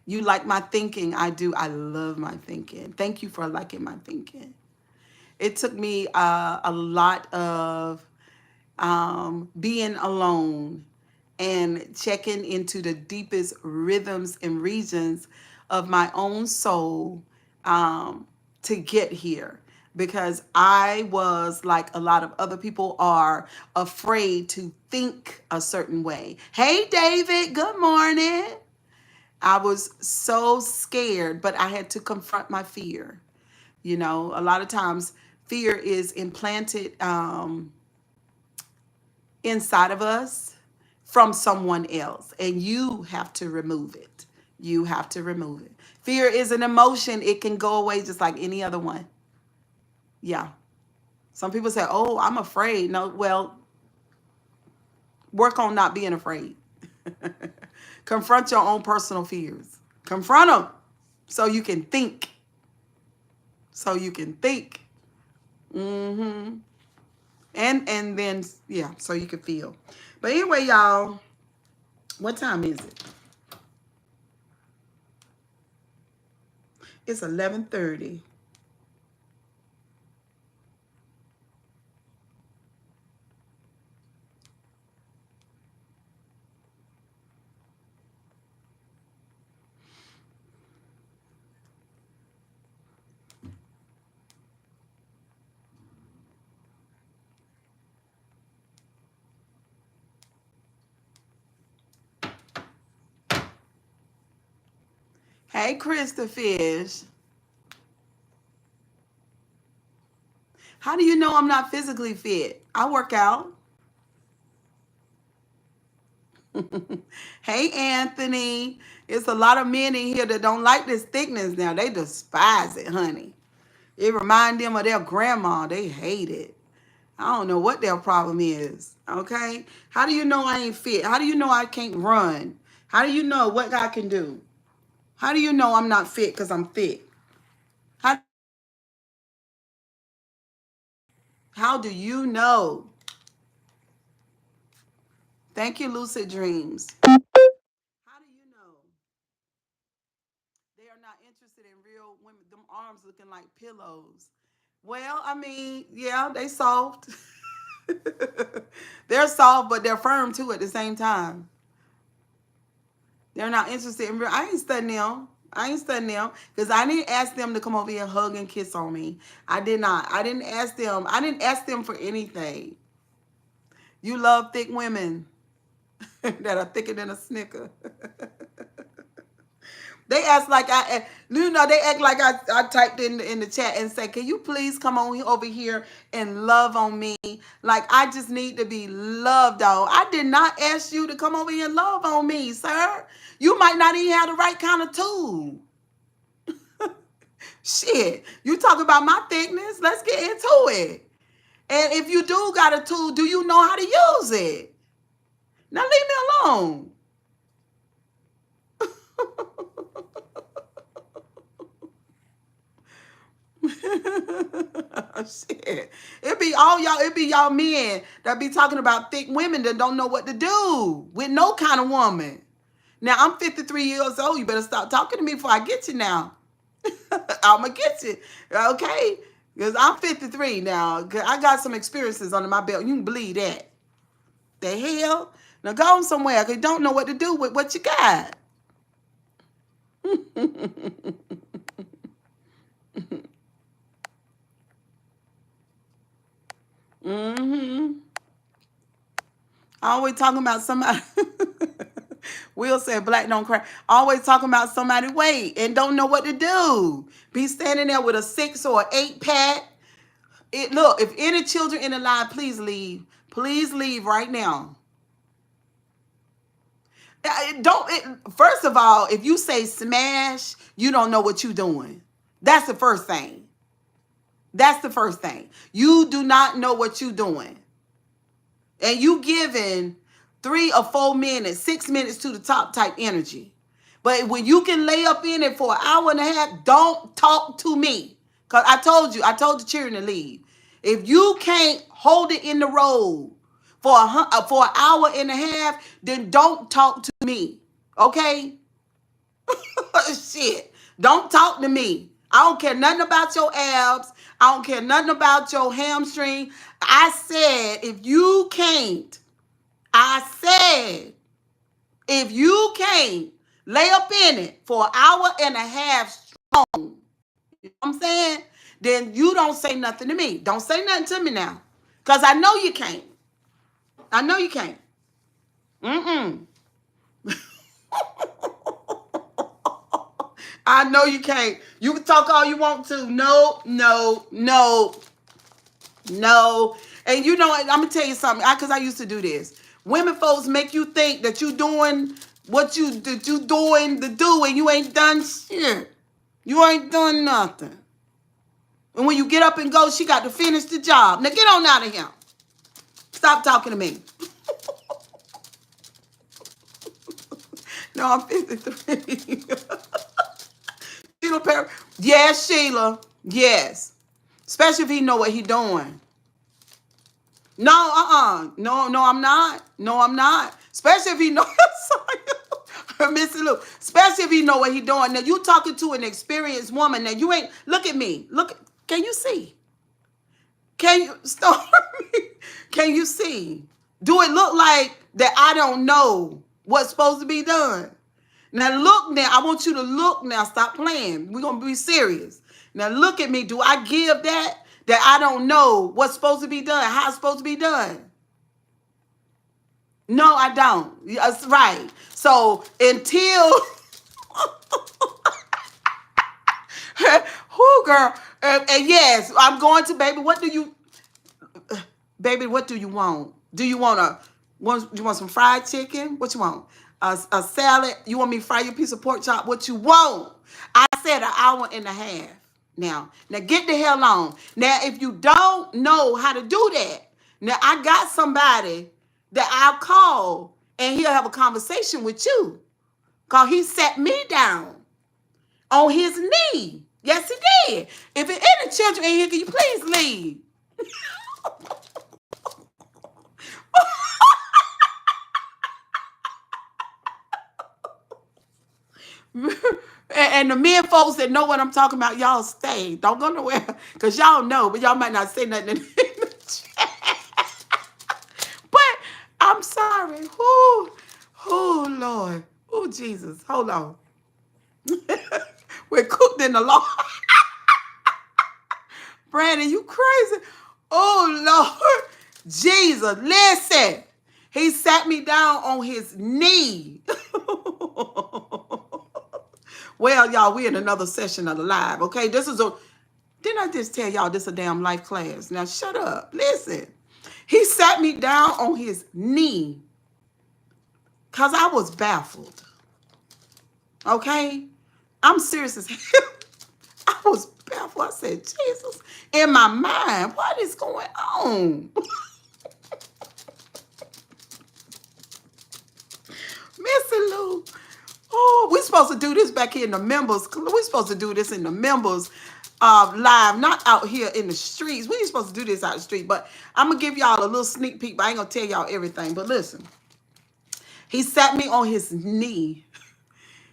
You like my thinking. I do. I love my thinking. Thank you for liking my thinking. It took me a lot of being alone and checking into the deepest rhythms and regions of my own soul to get here. because I was, like a lot of other people are, afraid to think a certain way. Hey, David, good morning. I was so scared, but I had to confront my fear. You know, a lot of times fear is implanted inside of us from someone else, and you have to remove it. You have to remove it. Fear is an emotion, it can go away just like any other one. Yeah. Some people say, oh, I'm afraid. No, well, work on not being afraid. Confront your own personal fears. Confront them so you can think. So you can think. Mm-hmm. And then, yeah, so you can feel. But anyway, y'all, what time is it? It's 11:30. Hey, Krista Fish. How do you know I'm not physically fit? I work out. Hey, Anthony. It's a lot of men in here that don't like this thickness now. They despise it, honey. It reminds them of their grandma. They hate it. I don't know what their problem is. Okay? How do you know I ain't fit? How do you know I can't run? How do you know what I can do? How do you know I'm not fit because I'm thick? How, how do you know? Thank you, Lucid Dreams. How do you know they are not interested in real women? Them arms looking like pillows. Well, I mean, yeah, they soft. They're soft, but they're firm too at the same time. They're not interested in real. I ain't studying them. I ain't studying them because I didn't ask them to come over here and hug and kiss on me. I did not. I didn't ask them. I didn't ask them for anything. You love thick women that are thicker than a snicker. They ask like they act like I typed in the chat and say, can you please come on over here and love on me? Like, I just need to be loved on. I did not ask you to come over here and love on me, sir. You might not even have the right kind of tool. Shit, you talk about my thickness. Let's get into it. And if you do got a tool, do you know how to use it? Now leave me alone. Shit. It be y'all men that be talking about thick women that don't know what to do with no kind of woman. Now I'm 53 years old. You better stop talking to me before I get you now. I'ma get you. Okay? Because I'm 53 now. I got some experiences under my belt. You can believe that. The hell? Now go on somewhere because you don't know what to do with what you got. Mm-hmm. Always talking about somebody. Will said black don't cry. Always talking about somebody weight and don't know what to do. Be standing there with a 6 or 8 pack. Look, if any children in the line, please leave. Please leave right now. First of all, if you say smash, you don't know what you're doing. That's the first thing. That's the first thing. You do not know what you're doing. And you giving 3 or 4 minutes, 6 minutes to the top type energy. But when you can lay up in it for an hour and a half, don't talk to me. Because I told the children to leave. If you can't hold it in the road for an hour and a half, then don't talk to me. Okay? Shit. Don't talk to me. I don't care nothing about your abs. I don't care nothing about your hamstring. I said, if you can't, if you can't lay up in it for an hour and a half strong, you know what I'm saying? then you don't say nothing to me. Don't say nothing to me now. Because I know you can't. I know you can't. Mm-mm. I know you can't. You can talk all you want to. No, no, no, no. And you know what? I'm going to tell you something. Because I used to do this. Women folks make you think that you doing what you doing to do and you ain't done shit. You ain't done nothing. And when you get up and go, she got to finish the job. Now get on out of here. Stop talking to me. No, I'm 53. Sheila Perry. Yes, Sheila. Yes. Especially if he know what he doing. No, No, I'm not. No, I'm not. Especially if he know. Missy Lou. Especially if he know what he doing. Now, you talking to an experienced woman. Now, you ain't. Look at me. Look. Can you see? Can you start? Can you see? Do it look like that I don't know what's supposed to be done? Now look now. I want you to look now. Stop playing. We're going to be serious. Now look at me. Do I give that I don't know what's supposed to be done? How it's supposed to be done? No, I don't. That's right. So until... Who, girl? And yes, I'm going to, baby. What do you... Baby, what do you want? Do you want you want some fried chicken? What you want? A salad? You want me to fry you a piece of pork chop? What you want? I said an hour and a half. Now get the hell on. Now, if you don't know how to do that, now I got somebody that I'll call and he'll have a conversation with you. Because he sat me down on his knee. Yes, he did. If any children in here, can you please leave? And the men folks that know what I'm talking about, y'all stay. Don't go nowhere. Because y'all know, but y'all might not say nothing in the chat. But I'm sorry. Oh, Lord. Oh, Jesus. Hold on. We're cooked in the Lord. Brandon, you crazy. Oh, Lord. Jesus, listen. He sat me down on his knee. Well, y'all, we're in another session of the live, okay? Didn't I just tell y'all this is a damn life class? Now, shut up. Listen. He sat me down on his knee because I was baffled, okay? I'm serious as hell. I was baffled. I said, Jesus, in my mind, what is going on? Missy Lou. Oh, we're supposed to do this back here in the members. We're supposed to do this in the members live, not out here in the streets. We ain't supposed to do this out the street, but I'm going to give y'all a little sneak peek, but I ain't going to tell y'all everything. But listen, he sat me on his knee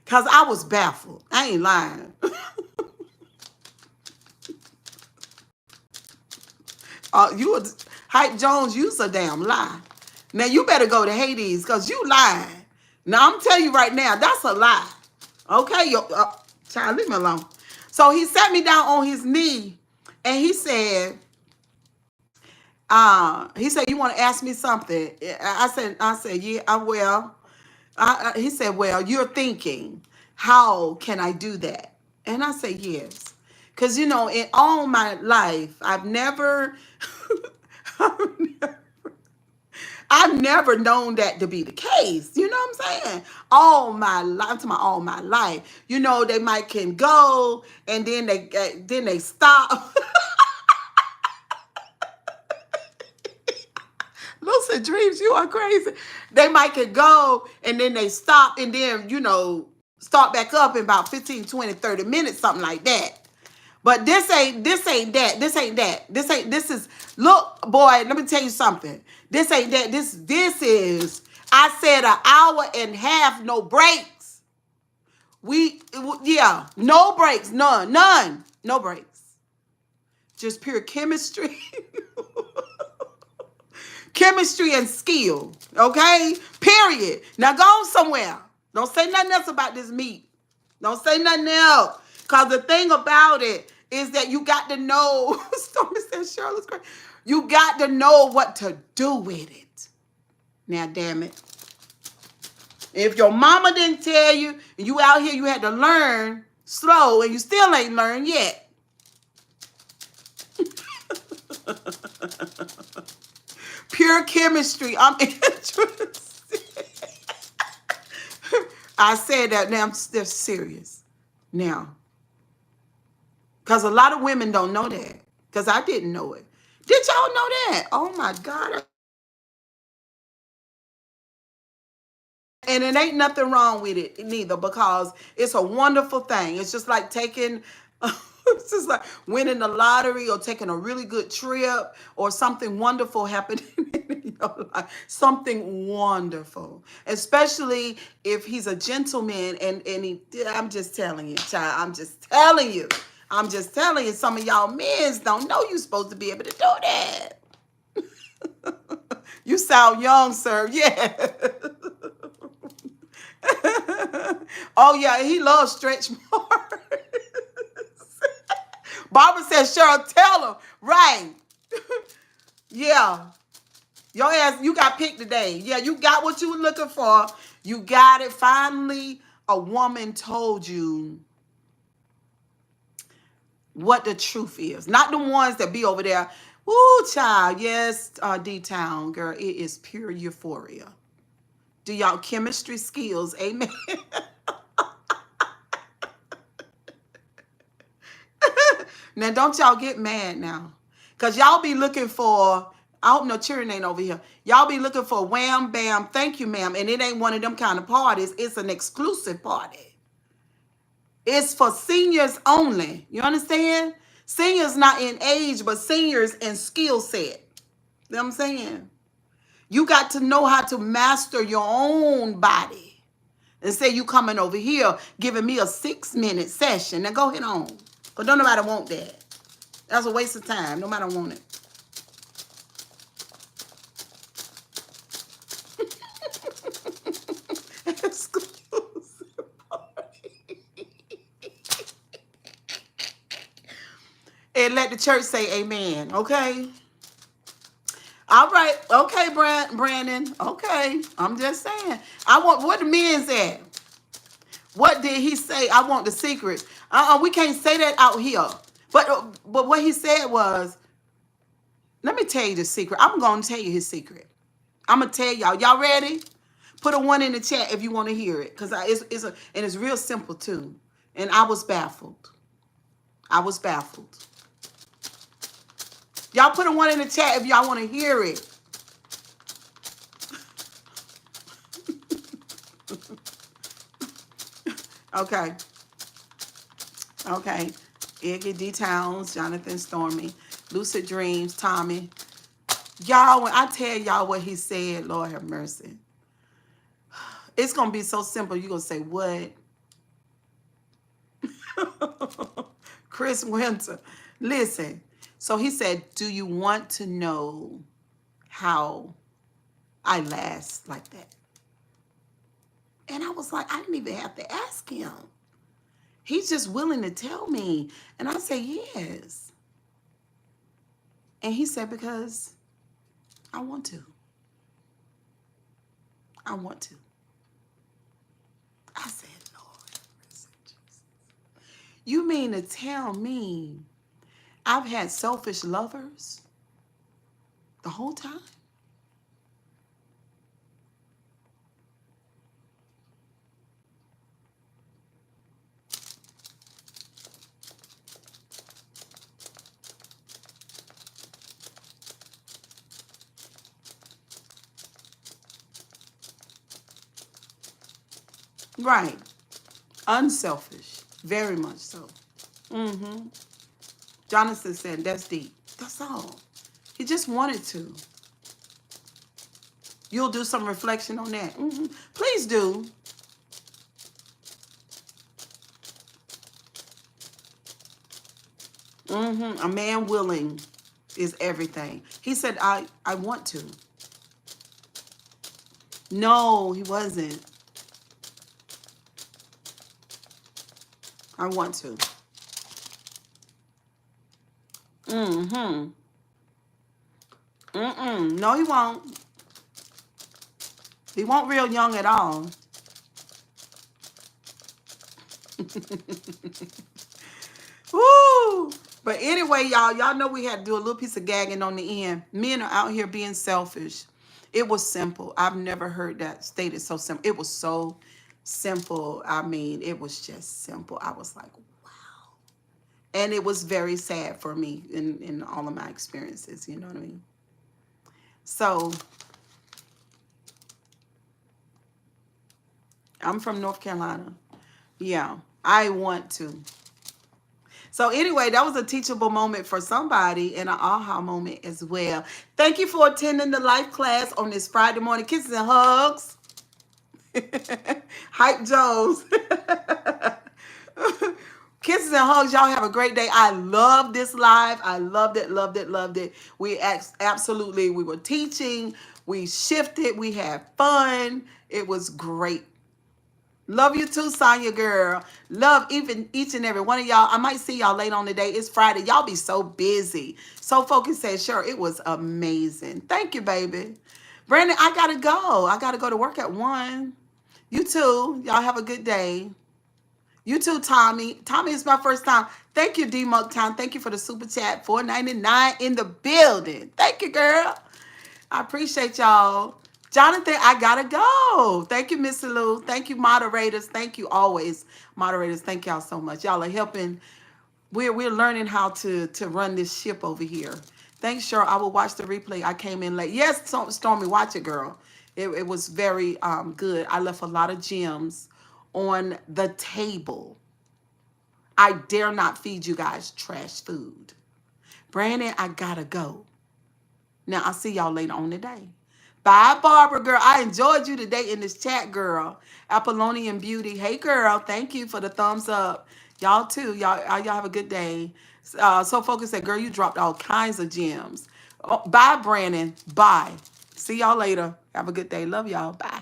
because I was baffled. I ain't lying. Hype Jones, you's a damn lie. Now, you better go to Hades because you lying. Now, I'm telling you right now, that's a lie. Okay? Child, leave me alone. So, he sat me down on his knee, and he said, you want to ask me something? I said, yeah, well. He said, well, you're thinking, how can I do that? And I said, yes. Because, in all my life, I've never... I've never known that to be the case. You know what I'm saying? All my life, I'm talking about all my life. They can go and then they stop. Lucid dreams, you are crazy. They might can go and then they stop and then, start back up in about 15, 20, 30 minutes, something like that. But this ain't that. This is, look, boy, let me tell you something. This ain't that. This is, I said an hour and a half, no breaks. No breaks, none, no breaks. Just pure chemistry. Chemistry and skill, okay? Period. Now go on somewhere. Don't say nothing else about this meat. Don't say nothing else. Because the thing about it is that you got to know, Stormy says Charlotte's great. You got to know what to do with it. Now, damn it. If your mama didn't tell you, and you out here, you had to learn slow, and you still ain't learned yet. Pure chemistry. I'm interested. I said that now. They're serious now. Because a lot of women don't know that. Because I didn't know it. Did y'all know that? Oh, my God. And it ain't nothing wrong with it neither, because it's a wonderful thing. It's just like taking, it's just like winning the lottery or taking a really good trip or something wonderful happening in your life. Something wonderful. Especially if he's a gentleman and I'm just telling you, child, I'm just telling you. I'm just telling you, some of y'all men don't know you're supposed to be able to do that. You sound young, sir. Yeah. Oh, yeah, he loves stretch marks. Barbara says, Cheryl, tell him. Right. Yeah. Your ass, you got picked today. Yeah, you got what you were looking for. You got it. Finally, a woman told you what the truth is. Not the ones that be over there. Woo, child. Yes, D-Town, girl. It is pure euphoria. Do y'all chemistry skills. Amen. Now, don't y'all get mad now. Because y'all be looking for, I hope no children ain't over here. Y'all be looking for wham, bam, thank you, ma'am. And it ain't one of them kind of parties. It's an exclusive party. It's for seniors only. You understand? Seniors not in age, but seniors in skill set. You know what I'm saying? You got to know how to master your own body. And say you coming over here giving me a 6-minute session. Now go ahead on. Because don't nobody want that. That's a waste of time. Nobody want it. Exclusive party. And let the church say amen. Okay? All right. Okay, Brandon. Okay. I'm just saying. I want, what the men's at? What did he say? I want the secret. We can't say that out here. But what he said was, let me tell you the secret. I'm going to tell you his secret. I'm going to tell y'all. Y'all ready? Put a 1 in the chat if you want to hear it. Because and it's real simple too. And I was baffled. I was baffled. Y'all put a 1 in the chat if y'all want to hear it. Okay. Okay. Iggy D. Towns, Jonathan Stormy, Lucid Dreams, Tommy. Y'all, when I tell y'all what he said, Lord have mercy. It's going to be so simple. You're going to say, what? Chris Winter. Listen. So he said, do you want to know how I last like that? And I was like, I didn't even have to ask him. He's just willing to tell me. And I said, yes. And he said, because I want to. I want to. I said, Lord, you mean to tell me I've had selfish lovers the whole time? Right. Unselfish. Very much so. Mm-hmm. Jonathan said, that's deep. That's all. He just wanted to. You'll do some reflection on that. Mm-hmm. Please do. Mm-hmm. A man willing is everything. He said, I want to. No, he wasn't. I want to. Mm-hmm. Mm-mm. No, he won't. He won't real young at all. Woo! But anyway, y'all know we had to do a little piece of gagging on the end. Men are out here being selfish. It was simple. I've never heard that stated so simple. It was so simple. I mean, it was just simple. I was like, and it was very sad for me in all of my experiences. You know what I mean? So I'm from North Carolina. Yeah, I want to. So anyway, that was a teachable moment for somebody and an aha moment as well. Thank you for attending the life class on this Friday morning. Kisses and hugs. Hype Jones. Kisses and hugs. Y'all have a great day. I love this live. I loved it, loved it, loved it. Absolutely, we were teaching. We shifted. We had fun. It was great. Love you too, Sonya girl. Love even each and every one of y'all. I might see y'all later on today. It's Friday. Y'all be so busy. So focused said, sure, it was amazing. Thank you, baby. Brandon, I gotta go. I gotta go to work at 1. You too. Y'all have a good day. You too, Tommy. Tommy, it's my first time. Thank you, D Mug Time. Thank you for the super chat. $4.99 in the building. Thank you, girl. I appreciate y'all. Jonathan, I gotta go. Thank you, Miss Lou. Thank you, moderators. Thank you always, moderators. Thank y'all so much. Y'all are helping. We're learning how to run this ship over here. Thanks, Cheryl. I will watch the replay. I came in late. Yes, Stormy, watch it, girl. It was very good. I left a lot of gems on the table. I dare not feed you guys trash food. Brandon, I gotta go. Now, I'll see y'all later on today. Bye, Barbara, girl. I enjoyed you today in this chat, girl. Apollonian Beauty. Hey, girl. Thank you for the thumbs up. Y'all, too. Y'all have a good day. So Focus said, girl, you dropped all kinds of gems. Oh, bye, Brandon. Bye. See y'all later. Have a good day. Love y'all. Bye.